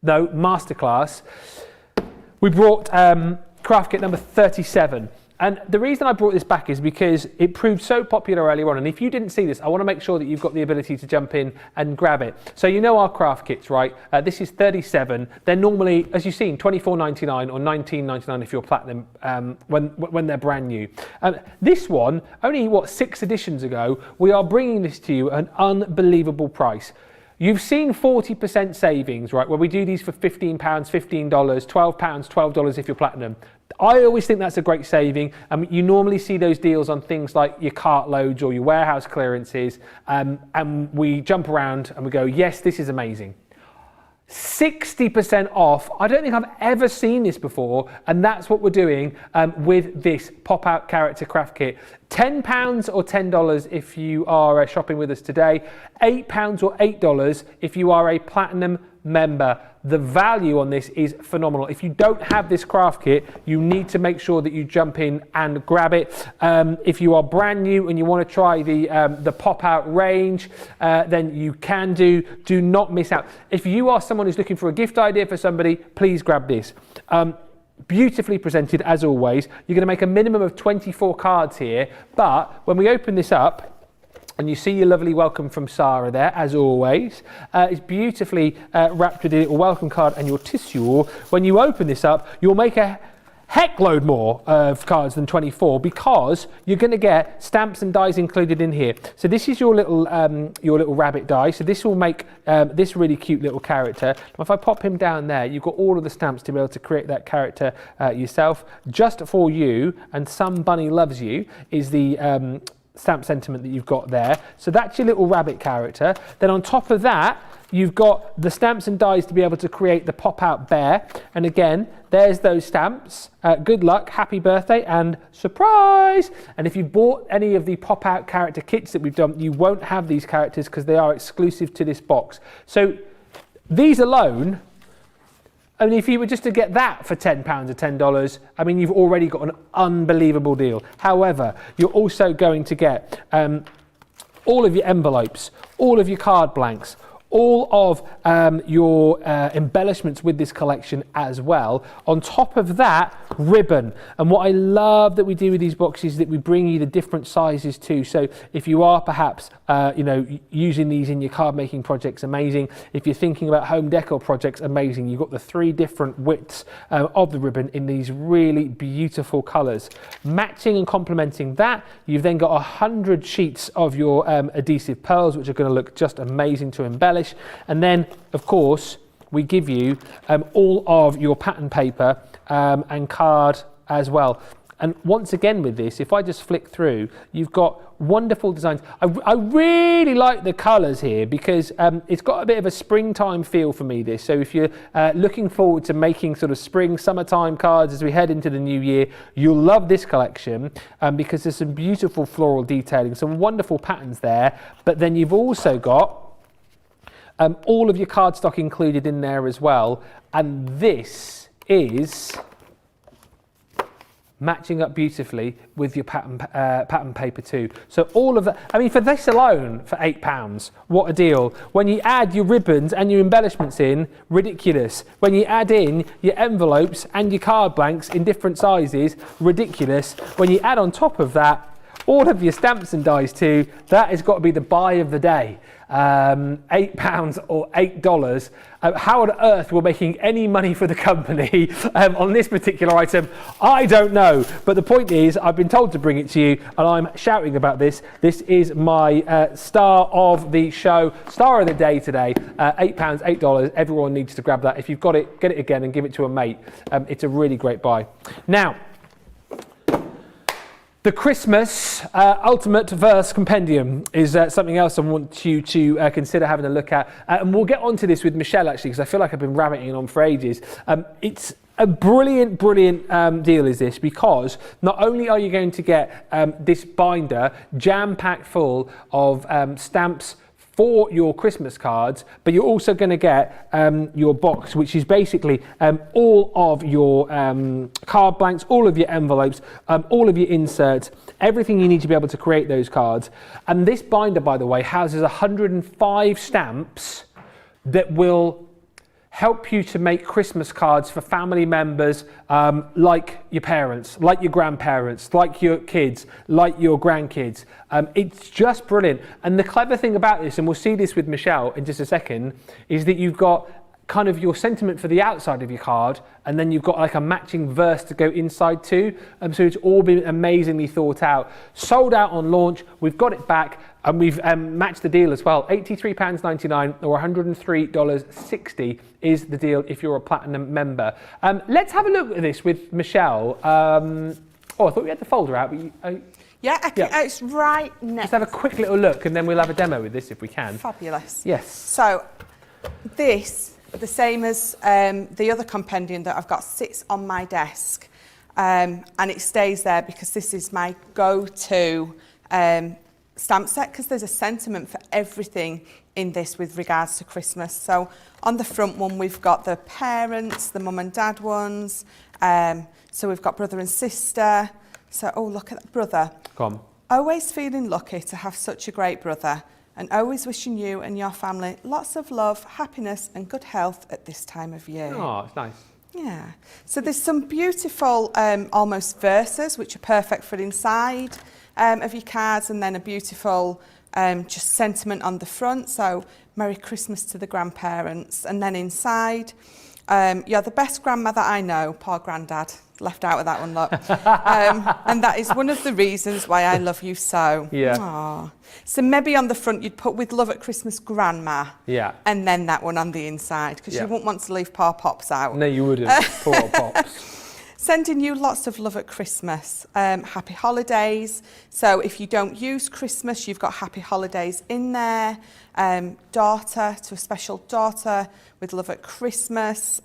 Masterclass, we brought craft kit number 37. And the reason I brought this back is because it proved so popular earlier on. And if you didn't see this, I want to make sure that you've got the ability to jump in and grab it. So you know our craft kits, right? This is 37. They're normally, as you've seen, $24.99 or $19.99 if you're platinum when they're brand new. This one, only 6 editions ago, we are bringing this to you at an unbelievable price. You've seen 40% savings, right? Where we do these for £15, $15, £12, $12 if you're platinum. I always think that's a great saving. You normally see those deals on things like your cart loads or your warehouse clearances, and we jump around and we go, yes, this is amazing. 60% off. I don't think I've ever seen this before, and that's what we're doing with this pop-out character craft kit. £10 or $10 if you are shopping with us today, £8 or $8 if you are a platinum member. The value on this is phenomenal. If you don't have this craft kit, you need to make sure that you jump in and grab it. If you are brand new and you want to try the pop-out range, then you can do not miss out. If you are someone who's looking for a gift idea for somebody, please grab this. Beautifully presented as always. You're going to make a minimum of 24 cards here, but when we open this up, and you see your lovely welcome from Sarah there, as always. It's beautifully wrapped with a little welcome card and your tissue. When you open this up, you'll make a heck load more of cards than 24 because you're going to get stamps and dies included in here. So this is your little rabbit die. So this will make this really cute little character. Now if I pop him down there, you've got all of the stamps to be able to create that character yourself. Just for you, and Some Bunny Loves You is the stamp sentiment that you've got there. So that's your little rabbit character. Then on top of that, you've got the stamps and dies to be able to create the pop-out bear. And again, there's those stamps. Good luck, happy birthday, and surprise! And if you bought any of the pop-out character kits that we've done, you won't have these characters because they are exclusive to this box. So these alone, I mean, if you were just to get that for £10 or $10, I mean, you've already got an unbelievable deal. However, you're also going to get all of your envelopes, all of your card blanks, all of your embellishments with this collection as well. On top of that, ribbon. And what I love that we do with these boxes is that we bring you the different sizes too. So if you are perhaps using these in your card making projects, amazing. If you're thinking about home decor projects, amazing. You've got the 3 different widths of the ribbon in these really beautiful colors. Matching and complementing that, you've then got 100 sheets of your adhesive pearls, which are going to look just amazing to embellish. And then, of course, we give you all of your pattern paper and card as well. And once again with this, if I just flick through, you've got wonderful designs. I really like the colours here because it's got a bit of a springtime feel for me, this. So if you're looking forward to making sort of spring, summertime cards as we head into the new year, you'll love this collection because there's some beautiful floral detailing, some wonderful patterns there. But then you've also got all of your cardstock included in there as well, and this is matching up beautifully with your pattern paper too. So all of that, I mean, for this alone, for £8, what a deal. When you add your ribbons and your embellishments in, ridiculous. When you add in your envelopes and your card blanks in different sizes, ridiculous. When you add on top of that all of your stamps and dies too, that has got to be the buy of the day. £8 or $8. How on earth we're making any money for the company on this particular item, I don't know. But the point is, I've been told to bring it to you, and I'm shouting about this. This is my star of the show, star of the day today. £8, $8. Everyone needs to grab that. If you've got it, get it again and give it to a mate. It's a really great buy. Now, the Christmas Ultimate Verse Compendium is something else I want you to consider having a look at. And we'll get onto this with Michelle, actually, because I feel like I've been rabbiting on for ages. It's a brilliant deal is this, because not only are you going to get this binder jam-packed full of stamps for your Christmas cards, but you're also going to get your box, which is basically all of your card blanks, all of your envelopes, all of your inserts, everything you need to be able to create those cards. And this binder, by the way, houses 105 stamps that will help you to make Christmas cards for family members like your parents, like your grandparents, like your kids, like your grandkids. It's just brilliant. And the clever thing about this, and we'll see this with Michelle in just a second, is that you've got kind of your sentiment for the outside of your card, and then you've got like a matching verse to go inside too. So it's all been amazingly thought out. Sold out on launch, we've got it back, and we've matched the deal as well. £83.99 or $103.60 is the deal if you're a platinum member. Let's have a look at this with Michelle. I thought we had the folder out, but it's right next. Let's have a quick little look, and then we'll have a demo with this if we can. Fabulous. Yes. So this, the same as the other compendium that I've got, sits on my desk, and it stays there because this is my go-to stamp set, because there's a sentiment for everything in this with regards to Christmas. So on the front one, we've got the parents, the mum and dad ones. So we've got brother and sister. So, look at that, brother. Come. Always feeling lucky to have such a great brother, and always wishing you and your family lots of love, happiness and good health at this time of year. Oh, it's nice. Yeah. So there's some beautiful almost verses which are perfect for inside of your cards, and then a beautiful just sentiment on the front. So Merry Christmas to the grandparents. And then inside, you're the best grandmother I know. Poor granddad. Left out of that one, look. And that is one of the reasons why I love you so. Yeah. Aww. So maybe on the front you'd put with love at Christmas, grandma. Yeah. And then that one on the inside, because you wouldn't want to leave poor Pops out. No, you wouldn't. Poor Pops. Sending you lots of love at Christmas. Happy holidays. So if you don't use Christmas, you've got happy holidays in there. Daughter, to a special daughter, with love at Christmas.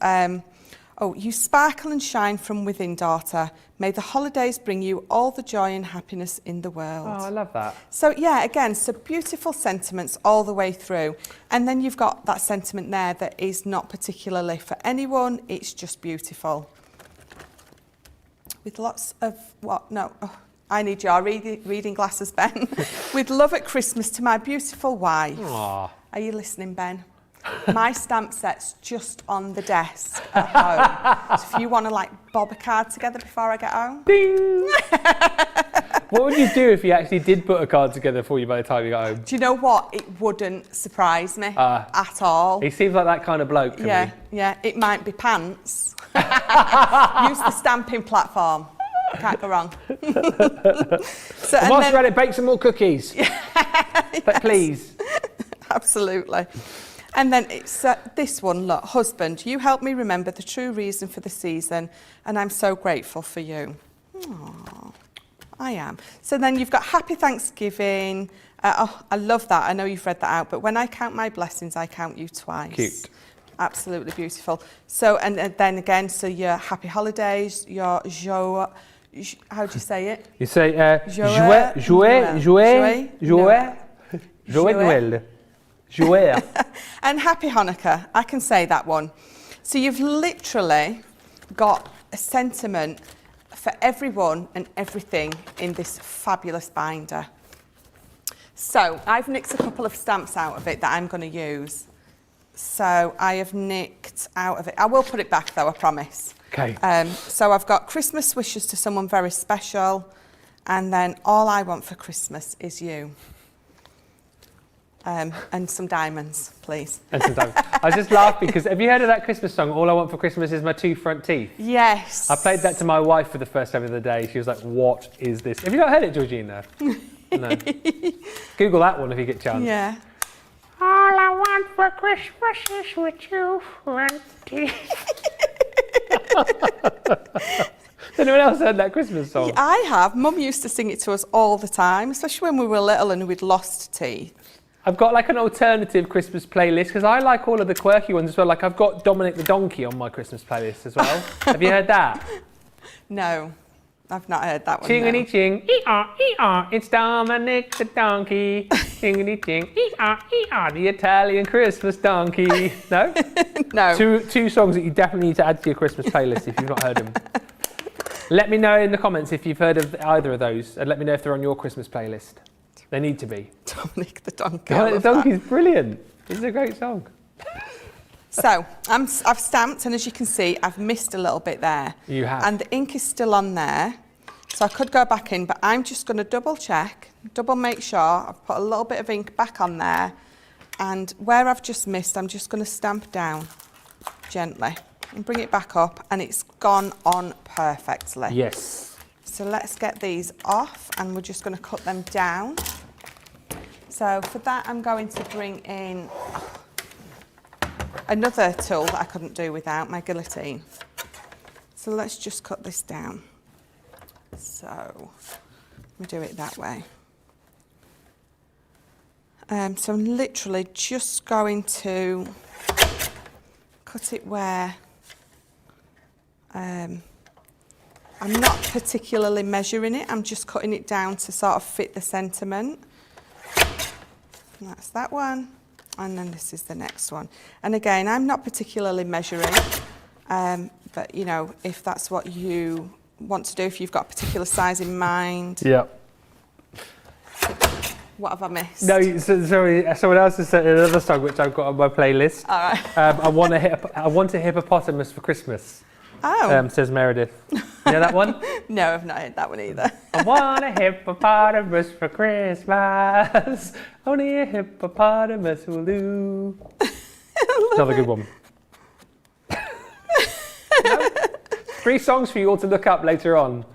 You sparkle and shine from within, daughter. May the holidays bring you all the joy and happiness in the world. Oh, I love that. So yeah, again, so beautiful sentiments all the way through. And then you've got that sentiment there that is not particularly for anyone. It's just beautiful. With lots of, I need your reading glasses, Ben. With love at Christmas to my beautiful wife. Aww. Are you listening, Ben? My stamp set's just on the desk at home. So if you want to bob a card together before I get home. Ding! What would you do if he actually did put a card together for you by the time you got home? Do you know what? It wouldn't surprise me at all. He seems like that kind of bloke to me. Yeah, it might be pants. Use the stamping platform. Can't go wrong. So, whilst you're at it, bake some more cookies. But please. Absolutely. And then it's this one, look, husband, you help me remember the true reason for the season, and I'm so grateful for you. Aww, I am. So then you've got Happy Thanksgiving. I love that. I know you've read that out, but when I count my blessings, I count you twice. Cute. Absolutely beautiful. So, and then again, so your happy holidays, your joie, how do you say it? You say Joie Noël. Joie. And Happy Hanukkah, I can say that one. So you've literally got a sentiment for everyone and everything in this fabulous binder. So I've nicked a couple of stamps out of it that I'm going to use. So I have nicked out of it. I will put it back though, I promise. Okay. So I've got Christmas wishes to someone very special, and then all I want for Christmas is you. And some diamonds, please. And some diamonds. I just laughed because, have you heard of that Christmas song, All I Want for Christmas Is My Two Front Teeth? Yes. I played that to my wife for the first time of the day. She was like, what is this? Have you not heard it, Georgina? No. Google that one if you get a chance. Yeah. All I want for Christmas is with you front teeth. Has anyone else heard that Christmas song? Yeah, I have. Mum used to sing it to us all the time, especially when we were little and we'd lost teeth. I've got like an alternative Christmas playlist because I like all of the quirky ones as well. Like I've got Dominic the Donkey on my Christmas playlist as well. Have you heard that? No, I've not heard that one. Chingity ching, ee-ah, it's Dominic the Donkey. Chingity ching, ee-ah, the Italian Christmas donkey. No? No. Two songs that you definitely need to add to your Christmas playlist if you've not heard them. Let me know in the comments if you've heard of either of those, and let me know if they're on your Christmas playlist. They need to be. Dominic the Donkey. Dominic the Donkey's brilliant. It's a great song. So, I've stamped, and as you can see, I've missed a little bit there. You have. And the ink is still on there. So I could go back in, but I'm just going to double check, double make sure I've put a little bit of ink back on there. And where I've just missed, I'm just going to stamp down gently and bring it back up, and it's gone on perfectly. Yes. So let's get these off, and we're just going to cut them down. So for that, I'm going to bring in another tool that I couldn't do without, my guillotine. So let's just cut this down. So we do it that way. So I'm literally just going to cut it where I'm not particularly measuring it, I'm just cutting it down to sort of fit the sentiment. And that's that one, and then this is the next one. And again, I'm not particularly measuring, but you know, if that's what you want to do, if you've got a particular size in mind. Yeah. What have I missed? No, sorry, someone else has sent another song which I've got on my playlist. All right. I want a hippopotamus for Christmas. Oh. Says Meredith. You know that one? No, I've not heard that one either. I want a hippopotamus for Christmas. Only a hippopotamus will do. Another good one. No? 3 songs for you all to look up later on.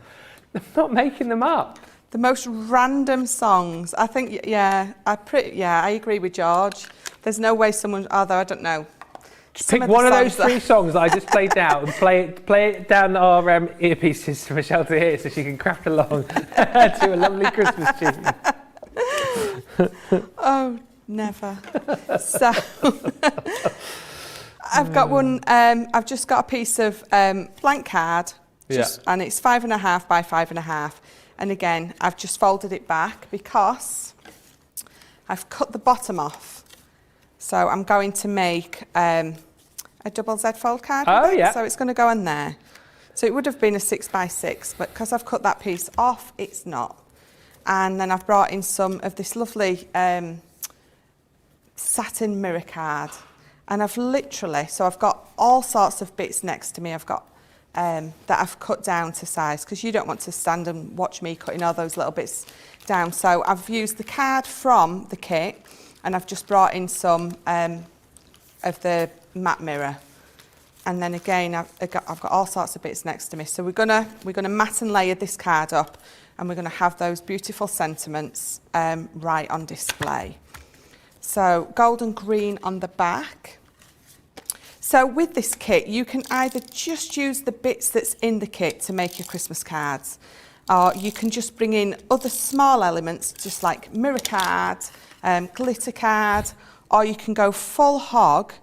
I'm not making them up. The most random songs. I think, yeah, I agree with George. There's no way someone, although I don't know. Pick one of those 3 songs that I just played out and play it down our earpieces for Michelle to hear so she can craft along to a lovely Christmas tune. Oh, never. So, I've got one, I've just got a piece of blank card, and it's 5.5 by 5.5. And again, I've just folded it back because I've cut the bottom off. So I'm going to make a double Z fold card. Oh, yeah. So it's going to go on there. So it would have been a 6 by 6, but because I've cut that piece off, it's not. And then I've brought in some of this lovely satin mirror card. And I've literally, so I've got all sorts of bits next to me. I've got that I've cut down to size, because you don't want to stand and watch me cutting all those little bits down. So I've used the card from the kit, and I've just brought in some of the matte mirror. And then again, I've got all sorts of bits next to me. So we're gonna matte and layer this card up, and we're gonna have those beautiful sentiments right on display. So gold and green on the back. So with this kit, you can either just use the bits that's in the kit to make your Christmas cards, or you can just bring in other small elements, just like mirror card, glitter card, or you can go full hog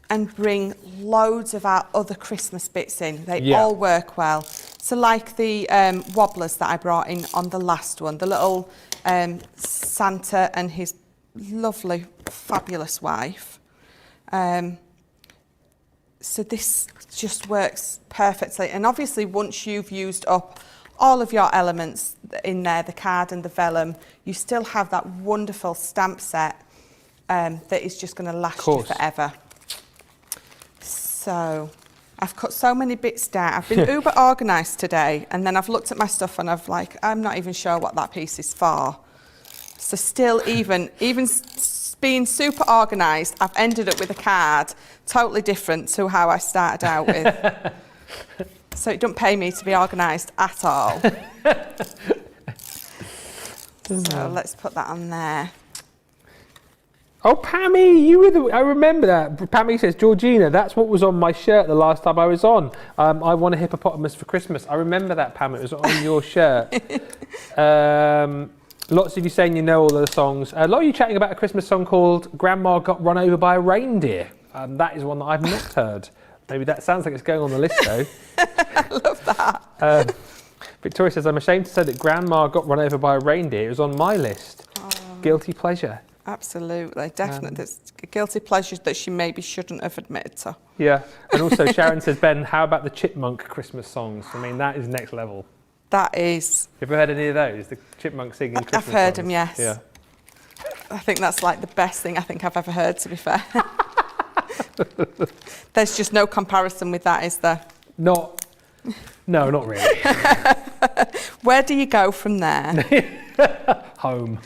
and bring loads of our other Christmas bits in. They all work well. So like the wobblers that I brought in on the last one, the little Santa and his lovely, fabulous wife. So this just works perfectly. And obviously once you've used up all of your elements in there, the card and the vellum, you still have that wonderful stamp set that is just going to last you forever. So I've cut so many bits down. I've been uber organised today, and then I've looked at my stuff and I'm not even sure what that piece is for. So still even being super organised, I've ended up with a card totally different to how I started out with. So it doesn't pay me to be organised at all. So let's put that on there. Oh, Pammy, you were I remember that. Pammy says, Georgina, that's what was on my shirt the last time I was on. I want a hippopotamus for Christmas. I remember that, Pam. It was on your shirt. Lots of you saying you know all of the songs. A lot of you chatting about a Christmas song called Grandma Got Run Over by a Reindeer. That is one that I've not heard. Maybe that sounds like it's going on the list, though. I love that. Victoria says, I'm ashamed to say that Grandma got run over by a reindeer. It was on my list. Guilty pleasure. Absolutely, definitely. There's guilty pleasures that she maybe shouldn't have admitted to. Yeah, and also Sharon says, Ben, how about the Chipmunk Christmas songs? I mean, that is next level. That is. Have you ever heard any of those? The Chipmunk singing Christmas songs? I've heard them, yes. Yeah. I think that's like the best thing I think I've ever heard, to be fair. There's just no comparison with that, is there? No, not really. Where do you go from there? Home.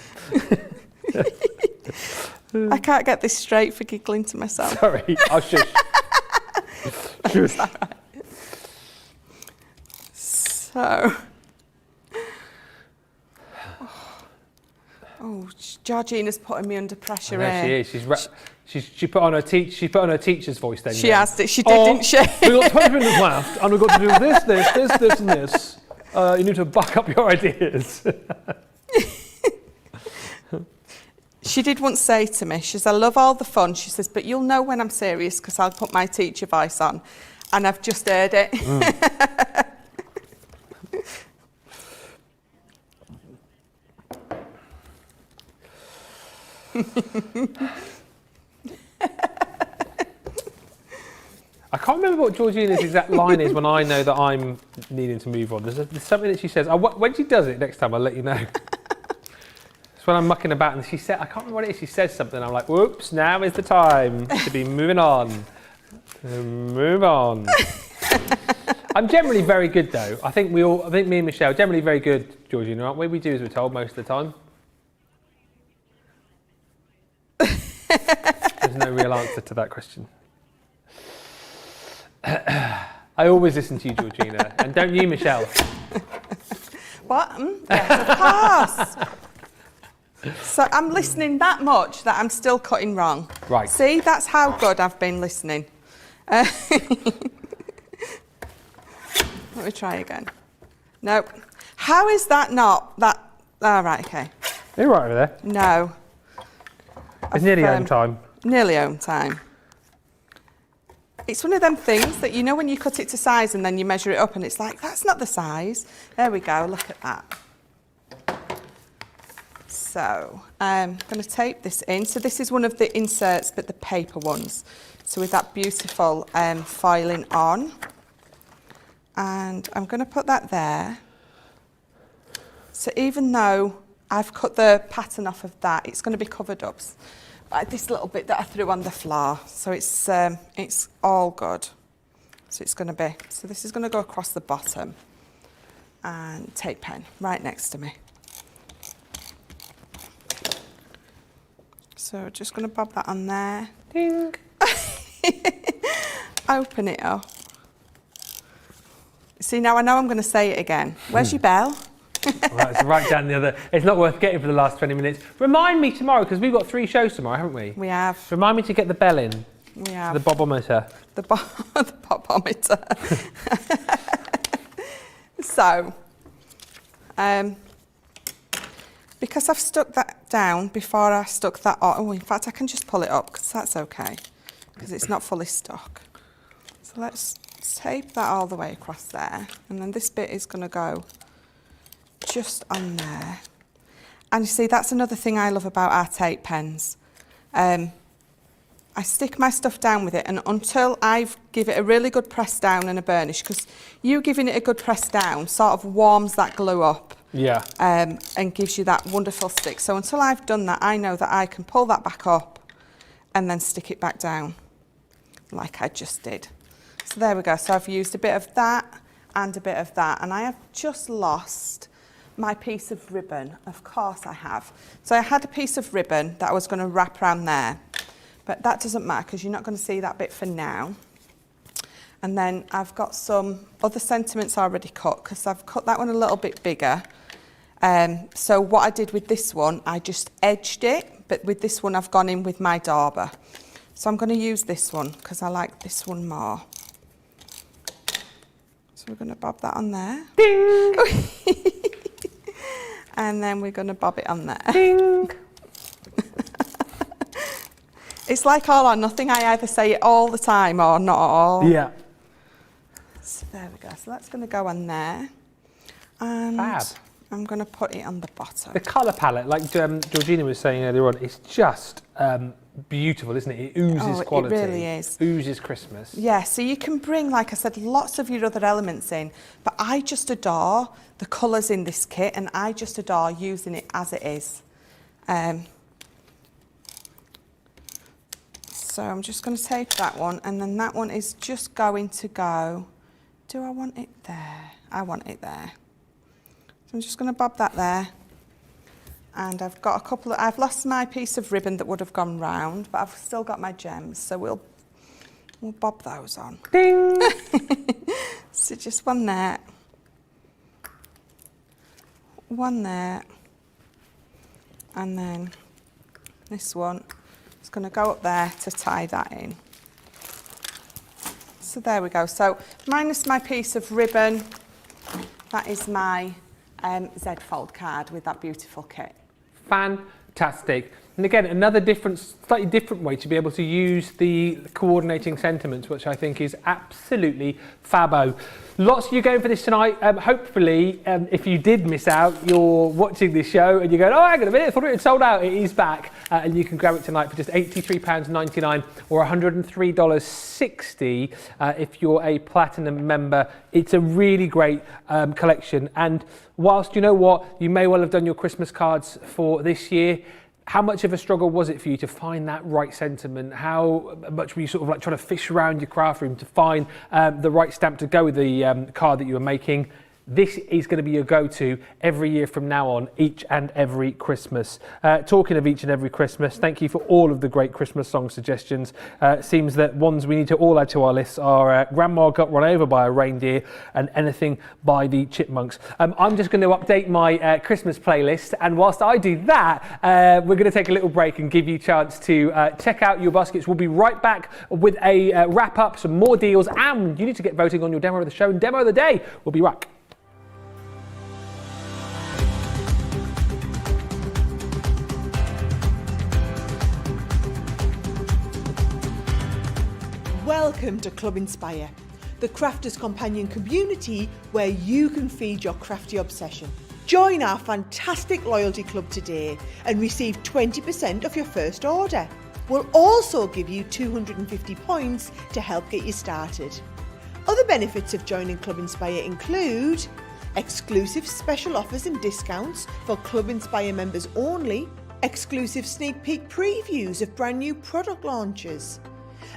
I can't get this straight for giggling to myself. Sorry, I'll shush. Shush. Right. So, Georgina's putting me under pressure here. She is. She put on her teacher's voice then. She has. She did, didn't she? We've got 20 minutes left, and we've got to do this, and this. You need to back up your ideas. She did once say to me, she says, I love all the fun. She says, but you'll know when I'm serious because I'll put my teacher voice on. And I've just heard it. I can't remember what Georgina's exact line is when I know that I'm needing to move on. There's something that she says. When she does it next time, I'll let you know. It's when I'm mucking about and she said, I can't remember what it is. She says something. I'm like, whoops, now is the time to be moving on. Move on. I'm generally very good though. I think me and Michelle are generally very good, Georgina, aren't we? We do as we're told most of the time. There's no real answer to that question. I always listen to you, Georgina, and don't you, Michelle? What? Yes, of course. So I'm listening that much that I'm still cutting wrong. Right. See, that's how good I've been listening. Let me try again. Nope. How is that not that? Oh, right, okay. You're right over there. No. It's nearly home time. Nearly home time. It's one of them things that, you know, when you cut it to size and then you measure it up and it's like, that's not the size. There we go, look at that. So I'm going to tape this in. So this is one of the inserts, but the paper ones. So with that beautiful foiling on. And I'm going to put that there. So even though I've cut the pattern off of that, it's going to be covered up by this little bit that I threw on the floor. So it's all good. So it's going to be, so this is going to go across the bottom. And tape pen right next to me. So just going to bob that on there. Ding. Open it up. See, now I know I'm going to say it again. Where's your bell? Right, it's right down the other. It's not worth getting for the last 20 minutes. Remind me tomorrow, because we've got 3 shows tomorrow, haven't we? We have. Remind me to get the bell in. We have. The bobometer. The bobometer. So, because I've stuck that down before I stuck that on, oh, in fact, I can just pull it up, because that's okay, because it's not fully stuck. So let's tape that all the way across there, and then this bit is going to go just on there. And you see, that's another thing I love about our tape pens. I stick my stuff down with it, and until I've give it a really good press down and a burnish, because you giving it a good press down sort of warms that glue up. Yeah. And gives you that wonderful stick. So until I've done that, I know that I can pull that back up and then stick it back down like I just did. So there we go. So I've used a bit of that and a bit of that, and I have just lost my piece of ribbon. Of course I have. So I had a piece of ribbon that I was going to wrap around there, but that doesn't matter because you're not going to see that bit for now. And then I've got some other sentiments already cut because I've cut that one a little bit bigger. So what I did with this one, I just edged it, but with this one I've gone in with my dauber. So I'm going to use this one because I like this one more. So we're going to bob that on there. Ding! And then we're going to bob it on there. Ding! It's like all or nothing. I either say it all the time or not at all. Yeah. So there we go. So that's going to go on there. And Fab. I'm going to put it on the bottom. The colour palette, like Georgina was saying earlier on, it's just beautiful, isn't it? It oozes quality. It really is. Oozes Christmas. Yeah, so you can bring, like I said, lots of your other elements in, but I just adore the colours in this kit and I just adore using it as it is. So I'm just going to take that one and then that one is just going to go, do I want it there? I want it there. So I'm just going to bob that there. And I've got a couple of, I've lost my piece of ribbon that would have gone round, but I've still got my gems, so we'll bob those on. Ding! So just one there. One there. And then this one is going to go up there to tie that in. So there we go. So minus my piece of ribbon, that is my Z fold card with that beautiful kit. Fantastic. And again, another slightly different way to be able to use the coordinating sentiments, which I think is absolutely fabbo. Lots of you going for this tonight. Hopefully, if you did miss out, you're watching this show and you're going, oh, hang on a minute, I thought it had sold out. It is back. And you can grab it tonight for just £83.99 or $103.60 if you're a platinum member. It's a really great collection. And whilst, you know what, you may well have done your Christmas cards for this year, how much of a struggle was it for you to find that right sentiment? How much were you sort of like trying to fish around your craft room to find the right stamp to go with the card that you were making? This is going to be your go-to every year from now on, each and every Christmas. Talking of each and every Christmas, thank you for all of the great Christmas song suggestions. It seems that ones we need to all add to our lists are Grandma Got Run Over by a Reindeer and Anything by the Chipmunks. I'm just going to update my Christmas playlist, and whilst I do that, we're going to take a little break and give you a chance to check out your baskets. We'll be right back with a wrap-up, some more deals, and you need to get voting on your demo of the show and demo of the day. We'll be back. Welcome to Club Inspire, the crafters companion community where you can feed your crafty obsession. Join our fantastic loyalty club today and receive 20% of your first order. We'll also give you 250 points to help get you started. Other benefits of joining Club Inspire include exclusive special offers and discounts for Club Inspire members only, exclusive sneak peek previews of brand new product launches,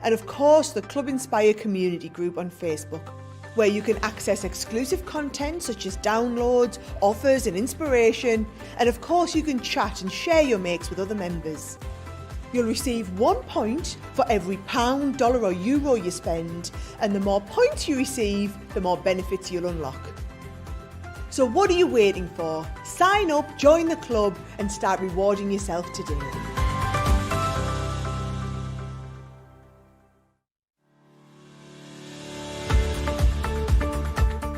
and of course the Club Inspire community group on Facebook, where you can access exclusive content such as downloads, offers and inspiration, and of course you can chat and share your makes with other members. You'll receive 1 point for every £1, dollar or euro you spend, and the more points you receive, the more benefits you'll unlock. So what are you waiting for? Sign up, join the club and start rewarding yourself today.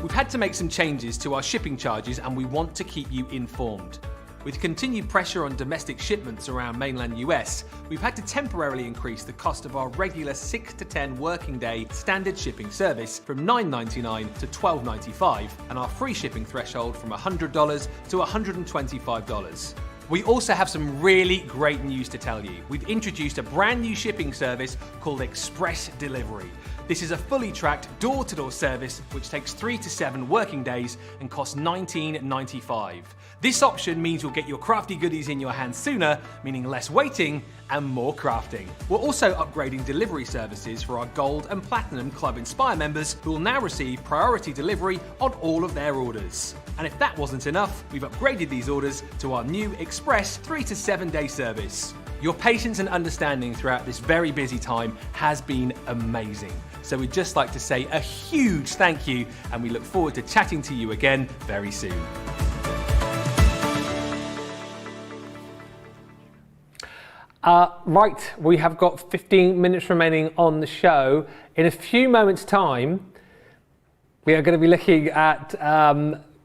We've had to make some changes to our shipping charges and we want to keep you informed. With continued pressure on domestic shipments around mainland US, we've had to temporarily increase the cost of our regular 6 to 10 working day standard shipping service from $9.99 to $12.95 and our free shipping threshold from $100 to $125. We also have some really great news to tell you. We've introduced a brand new shipping service called Express Delivery. This is a fully tracked door-to-door service which takes 3 to 7 working days and costs $19.95. This option means you'll get your crafty goodies in your hands sooner, meaning less waiting and more crafting. We're also upgrading delivery services for our Gold and Platinum Club Inspire members who will now receive priority delivery on all of their orders. And if that wasn't enough, we've upgraded these orders to our new Express 3 to 7 day service. Your patience and understanding throughout this very busy time has been amazing. So we'd just like to say a huge thank you, and we look forward to chatting to you again very soon. Right, we have got 15 minutes remaining on the show. In a few moments' time, we are going to be looking at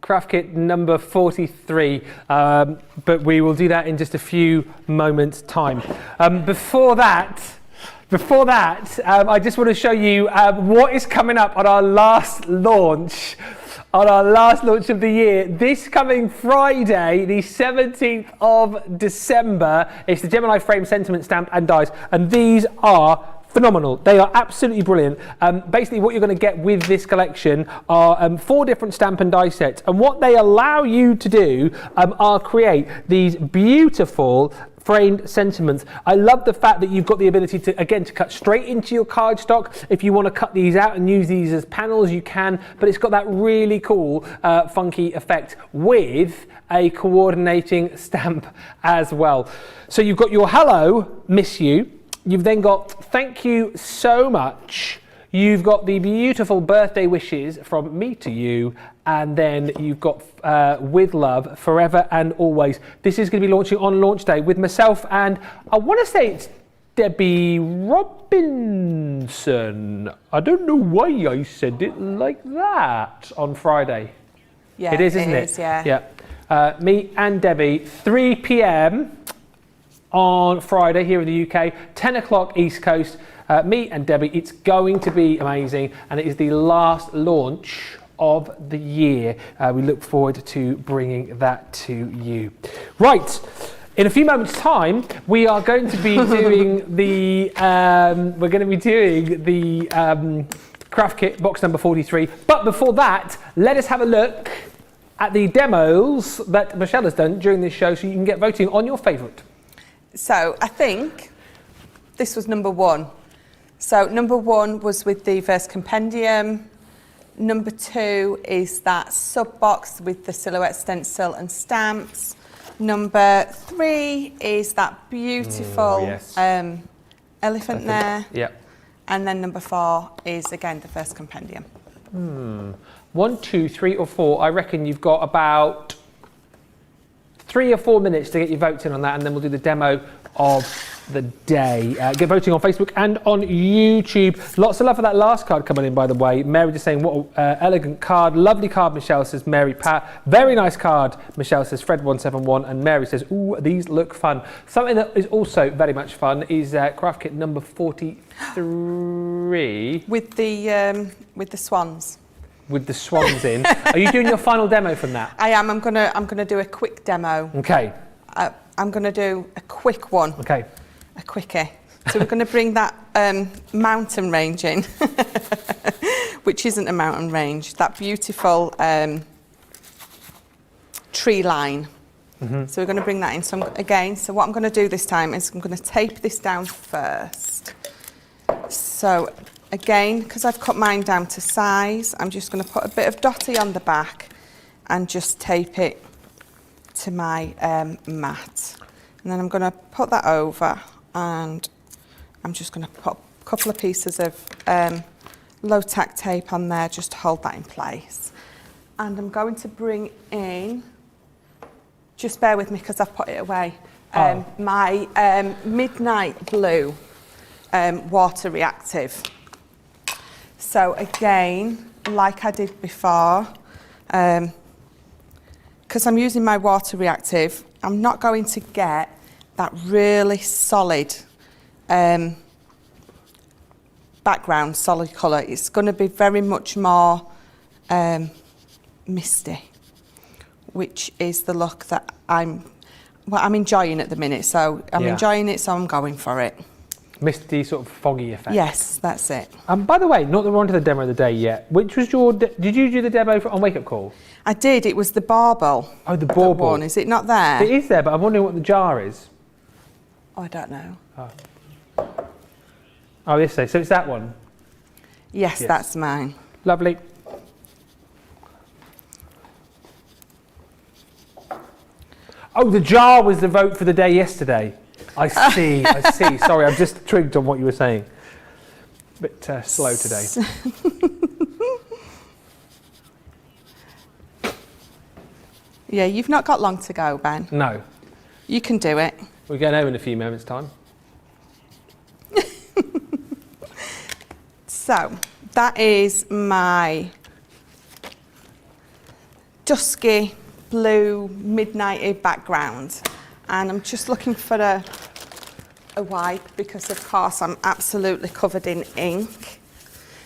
craft kit number 43, but we will do that in just a few moments' time. Before that, I just want to show you what is coming up on our last launch. On our last launch of the year, this coming Friday, the 17th of December, it's the Gemini frame sentiment stamp and dies, and these are phenomenal. They are absolutely brilliant. Basically, what you're going to get with this collection are 4 different stamp and die sets, and what they allow you to do are create these beautiful framed sentiments. I love the fact that you've got the ability to, again, to cut straight into your cardstock. If you want to cut these out and use these as panels, you can, but it's got that really cool, funky effect with a coordinating stamp as well. So you've got your hello, miss you. You've then got thank you so much. You've got the beautiful birthday wishes from me to you, and then you've got with love, forever and always. This is going to be launching on launch day with myself and I want to say it's Debbie Robinson. I don't know why I said it like that on Friday. Yeah, it is, isn't it? Is, yeah. Yeah. Me and Debbie, 3 p.m. on Friday here in the UK, 10 o'clock East Coast. Me and Debbie, it's going to be amazing, and it is the last launch of the year. We look forward to bringing that to you. Right, in a few moments' time, we are going to be doing the craft kit box number 43. But before that, let us have a look at the demos that Michelle has done during this show, so you can get voting on your favourite. So I think this was number 1. So number 1 was with the Verse Compendium. Number 2 is that sub box with the silhouette stencil and stamps. Number 3 is that beautiful elephant there. Yep. And then number 4 is again the Verse Compendium. 1, 2, 3 or 4. I reckon you've got about 3 or 4 minutes to get your votes in on that, and then we'll do the demo of the day. Get voting on Facebook and on YouTube. Lots of love for that last card coming in, by the way. Mary just saying, what an elegant card. Lovely card, Michelle, says Mary Pat. Very nice card, Michelle says Fred171. And Mary says, ooh, these look fun. Something that is also very much fun is craft kit number 43. With the Swans. With the swans in. Are you doing your final demo from that? I am. I'm gonna do a quick demo. Okay. I'm gonna do a quick one. Okay. A quickie. So we're gonna bring that mountain range in, which isn't a mountain range. That beautiful tree line. So we're gonna bring that in. So so what I'm gonna do this time is I'm gonna tape this down first. So again, because I've cut mine down to size, I'm just going to put a bit of dotty on the back and just tape it to my mat. And then I'm going to put that over, and I'm just going to put a couple of pieces of low tack tape on there just to hold that in place. And I'm going to bring in, just bear with me because I've put it away, my Midnight Blue water reactive. So again, like I did before, because I'm using my water reactive, I'm not going to get that really solid background, solid colour. It's going to be very much more misty, which is the look that I'm enjoying at the minute. So I'm enjoying it, so I'm going for it. Misty, sort of foggy effect. Yes, that's it. By the way, not that we're on to the demo of the day yet. Which was your... did you do the demo on Wake Up Call? I did. It was the bauble. Oh, the bauble. One. Is it not there? It is there, but I'm wondering what the jar is. Oh, I don't know. Oh, yes, so it's that one. Yes, that's mine. Lovely. Oh, the jar was the vote for the day yesterday. I see, I see. Sorry, I'm just intrigued on what you were saying. A bit slow today. Yeah, you've not got long to go, Ben. No. You can do it. We're going home in a few moments' time. So, that is my dusky blue midnighty background. And I'm just looking for a wipe because, of course, I'm absolutely covered in ink.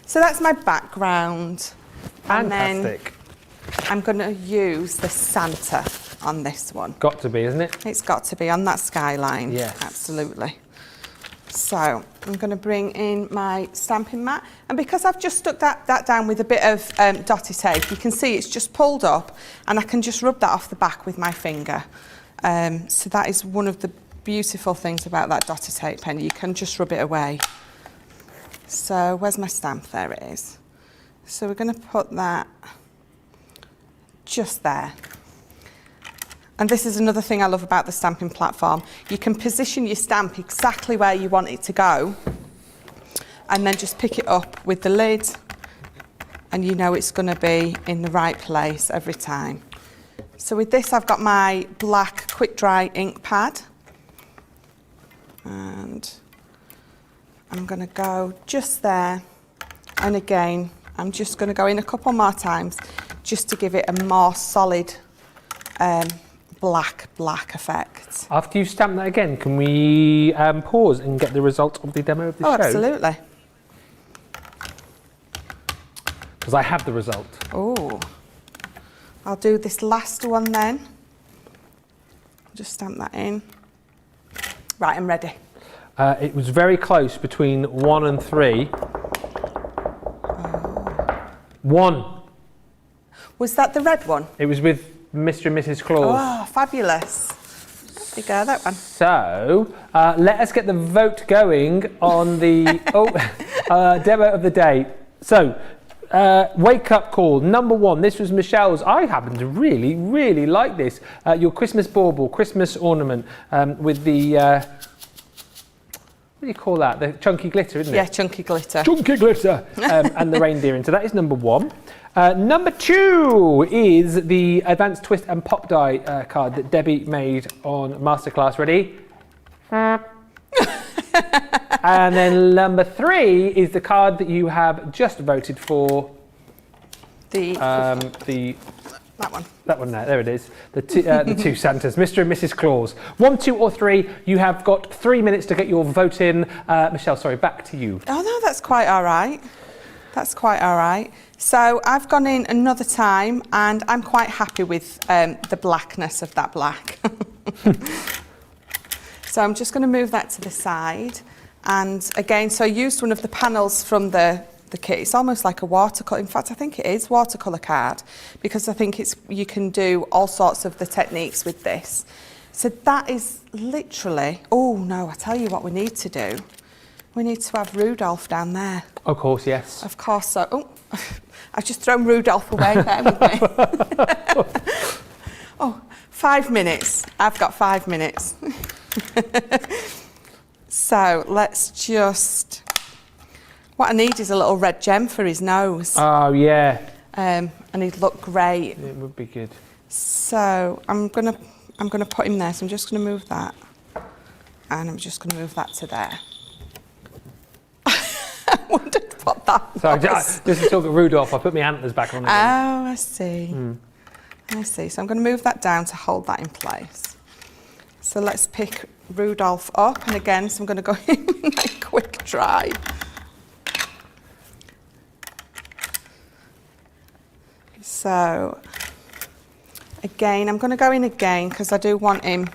So that's my background. Fantastic. And then I'm going to use the Santa on this one. Got to be, isn't it? It's got to be on that skyline. Yes. Absolutely. So I'm going to bring in my stamping mat. And because I've just stuck that down with a bit of dotty tape, you can see it's just pulled up and I can just rub that off the back with my finger. So that is one of the beautiful things about that dotty tape pen. You can just rub it away. So where's my stamp? There it is. So we're going to put that just there. And this is another thing I love about the stamping platform. You can position your stamp exactly where you want it to go and then just pick it up with the lid and you know it's going to be in the right place every time. So with this I've got my black quick dry ink pad and I'm going to go just there, and again I'm just going to go in a couple more times just to give it a more solid black effect. After you've stamped that again, can we pause and get the result of the demo of the show? Oh, absolutely. Because I have the result. Oh, I'll do this last one then. I'll just stamp that in. Right, I'm ready. It was very close between 1 and 3. 1. Was that the red one? It was with Mr. and Mrs. Claus. Oh, fabulous. There you go, that one. So, let us get the vote going on the demo of the day. So, Wake Up Call, number 1. This was Michelle's. I happen to really, really like this. Your Christmas bauble, Christmas ornament with the, what do you call that? The chunky glitter, isn't it? Yeah, chunky glitter. Chunky glitter. And the reindeer in. So that is number 1. Number 2 is the Advanced Twist and Pop Die card that Debbie made on Masterclass. Ready? And then number 3 is the card that you have just voted for. That one. That one there it is. The two Santas, Mr. and Mrs. Claus. 1, 2 or 3, you have got 3 minutes to get your vote in. Michelle, sorry, back to you. Oh no, that's quite all right. That's quite all right. So I've gone in another time and I'm quite happy with the blackness of that black. So I'm just going to move that to the side. And again, so I used one of the panels from the kit. It's almost like a watercolour. In fact, I think it is watercolour card because I think you can do all sorts of the techniques with this. So that is literally, oh no, I tell you what we need to do. We need to have Rudolph down there. Of course, yes. Of course, so, oh, I've just thrown Rudolph away there with me. Oh, 5 minutes. I've got 5 minutes. So let's just, what I need is a little red gem for his nose. Oh, yeah. And he'd look great. It would be good. So I'm gonna put him there. So I'm just gonna move that, and I'm just gonna move that to there. I wondered what that was. Sorry, just to talk at Rudolph, I put my antlers back on again. Oh, I see. I see. So I'm going to move that down to hold that in place. So let's pick Rudolph up, and again, so I'm going to go in with my quick dry. So again, I'm going to go in again because I do want him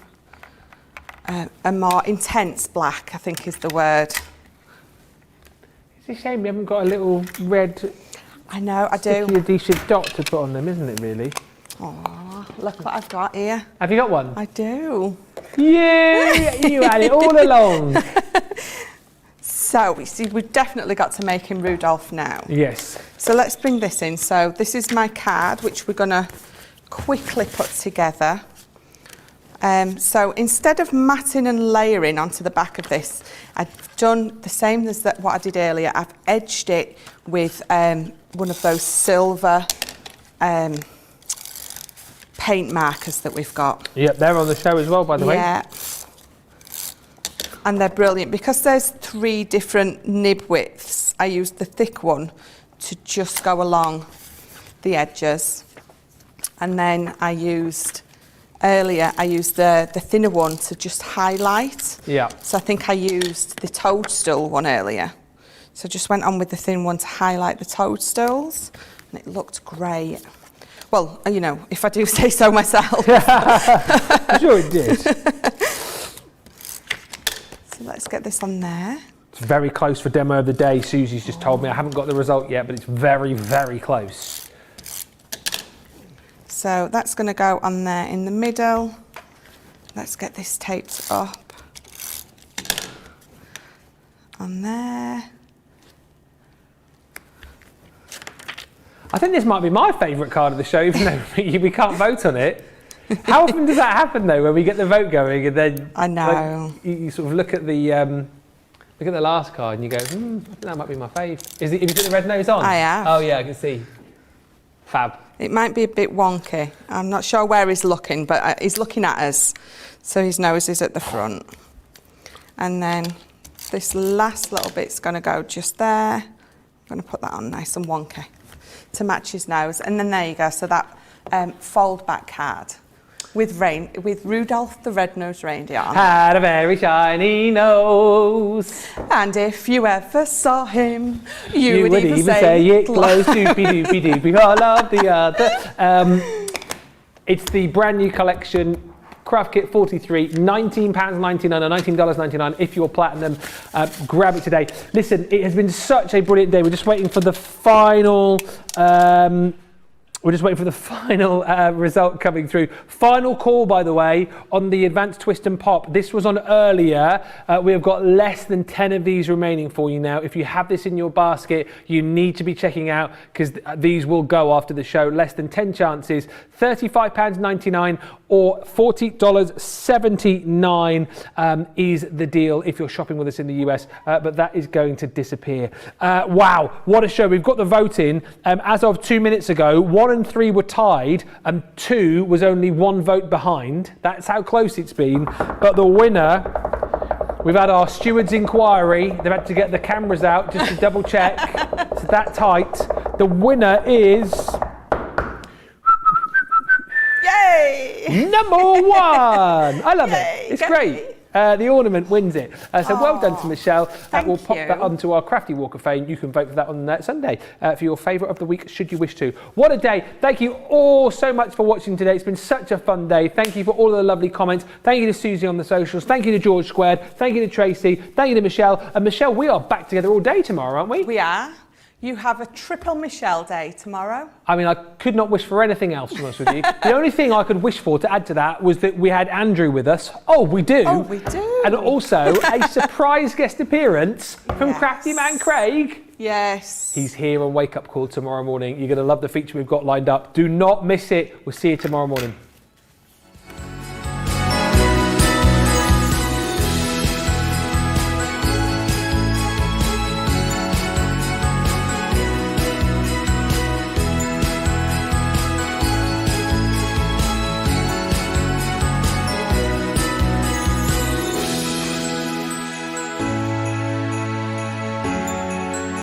a more intense black, I think is the word. It's a shame we haven't got a little red I know, I sticky do. adhesive dot to put on them, isn't it, really? Oh, look what I've got here. Have you got one? I do. Yeah, you had it all along. So, we see, we've definitely got to make him Rudolph now. Yes. So let's bring this in. So this is my card, which we're going to quickly put together. So instead of matting and layering onto the back of this, I've done the same as what I did earlier. I've edged it with one of those silver paint markers that we've got. Yep, they're on the show as well, by the way. Yeah. And they're brilliant. Because there's 3 different nib widths, I used the thick one to just go along the edges. And then I used the thinner one to just highlight. Yeah. So I think I used the toadstool one earlier. So I just went on with the thin one to highlight the toadstools, and it looked great. Well, you know, if I do say so myself. I'm sure it did. So let's get this on there. It's very close for demo of the day. Susie's just told me. I haven't got the result yet, but it's very, very close. So that's going to go on there in the middle. Let's get this taped up. On there. I think this might be my favourite card of the show, even though we can't vote on it. How often does that happen, though, when we get the vote going and then I know. Like, you sort of look at the last card and you go, I think that might be my fave. Have you put the red nose on? I have. Oh yeah, I can see. Fab. It might be a bit wonky. I'm not sure where he's looking, but he's looking at us. So his nose is at the front. And then this last little bit's going to go just there. I'm going to put that on nice and wonky to match his nose. And then there you go. So that fold back card with Rudolph the Red-Nosed Reindeer on. Had a very shiny nose. And if you ever saw him, you would even say it close, doopy doopy doopy, all of the other. It's the brand new collection. Craft Kit 43, £19.99 or $19.99 if you're platinum. Grab it today. Listen, it has been such a brilliant day. We're just waiting for the final. Result coming through. Final call, by the way, on the Advanced Twist and Pop. This was on earlier. We have got less than 10 of these remaining for you now. If you have this in your basket, you need to be checking out because these will go after the show. Less than 10 chances. £35.99 or $40.79 is the deal if you're shopping with us in the US, but that is going to disappear. Wow, what a show. We've got the vote in. As of 2 minutes ago, 1 and 3 were tied and 2 was only 1 vote behind. That's how close it's been. But the winner, we've had our steward's inquiry. They've had to get the cameras out just to double check. It's that tight. The winner is... Yay! Number 1! I love Yay, it. It's Kaye. great. The ornament wins it. So well done to Michelle. We'll pop you. that onto our Crafty Walk of Fame. You can vote for that on Sunday for your favourite of the week, should you wish to. What a day. Thank you all so much for watching today. It's been such a fun day. Thank you for all of the lovely comments. Thank you to Susie on the socials. Thank you to George Squared. Thank you to Tracy. Thank you to Michelle. And Michelle, we are back together all day tomorrow, aren't we? We are. You have a triple Michelle day tomorrow. I mean, I could not wish for anything else, to be honest with you. The only thing I could wish for to add to that was that we had Andrew with us. Oh, we do. Oh, we do. And also a surprise guest appearance from Crafty Man Craig. Yes. He's here on Wake Up Call tomorrow morning. You're going to love the feature we've got lined up. Do not miss it. We'll see you tomorrow morning.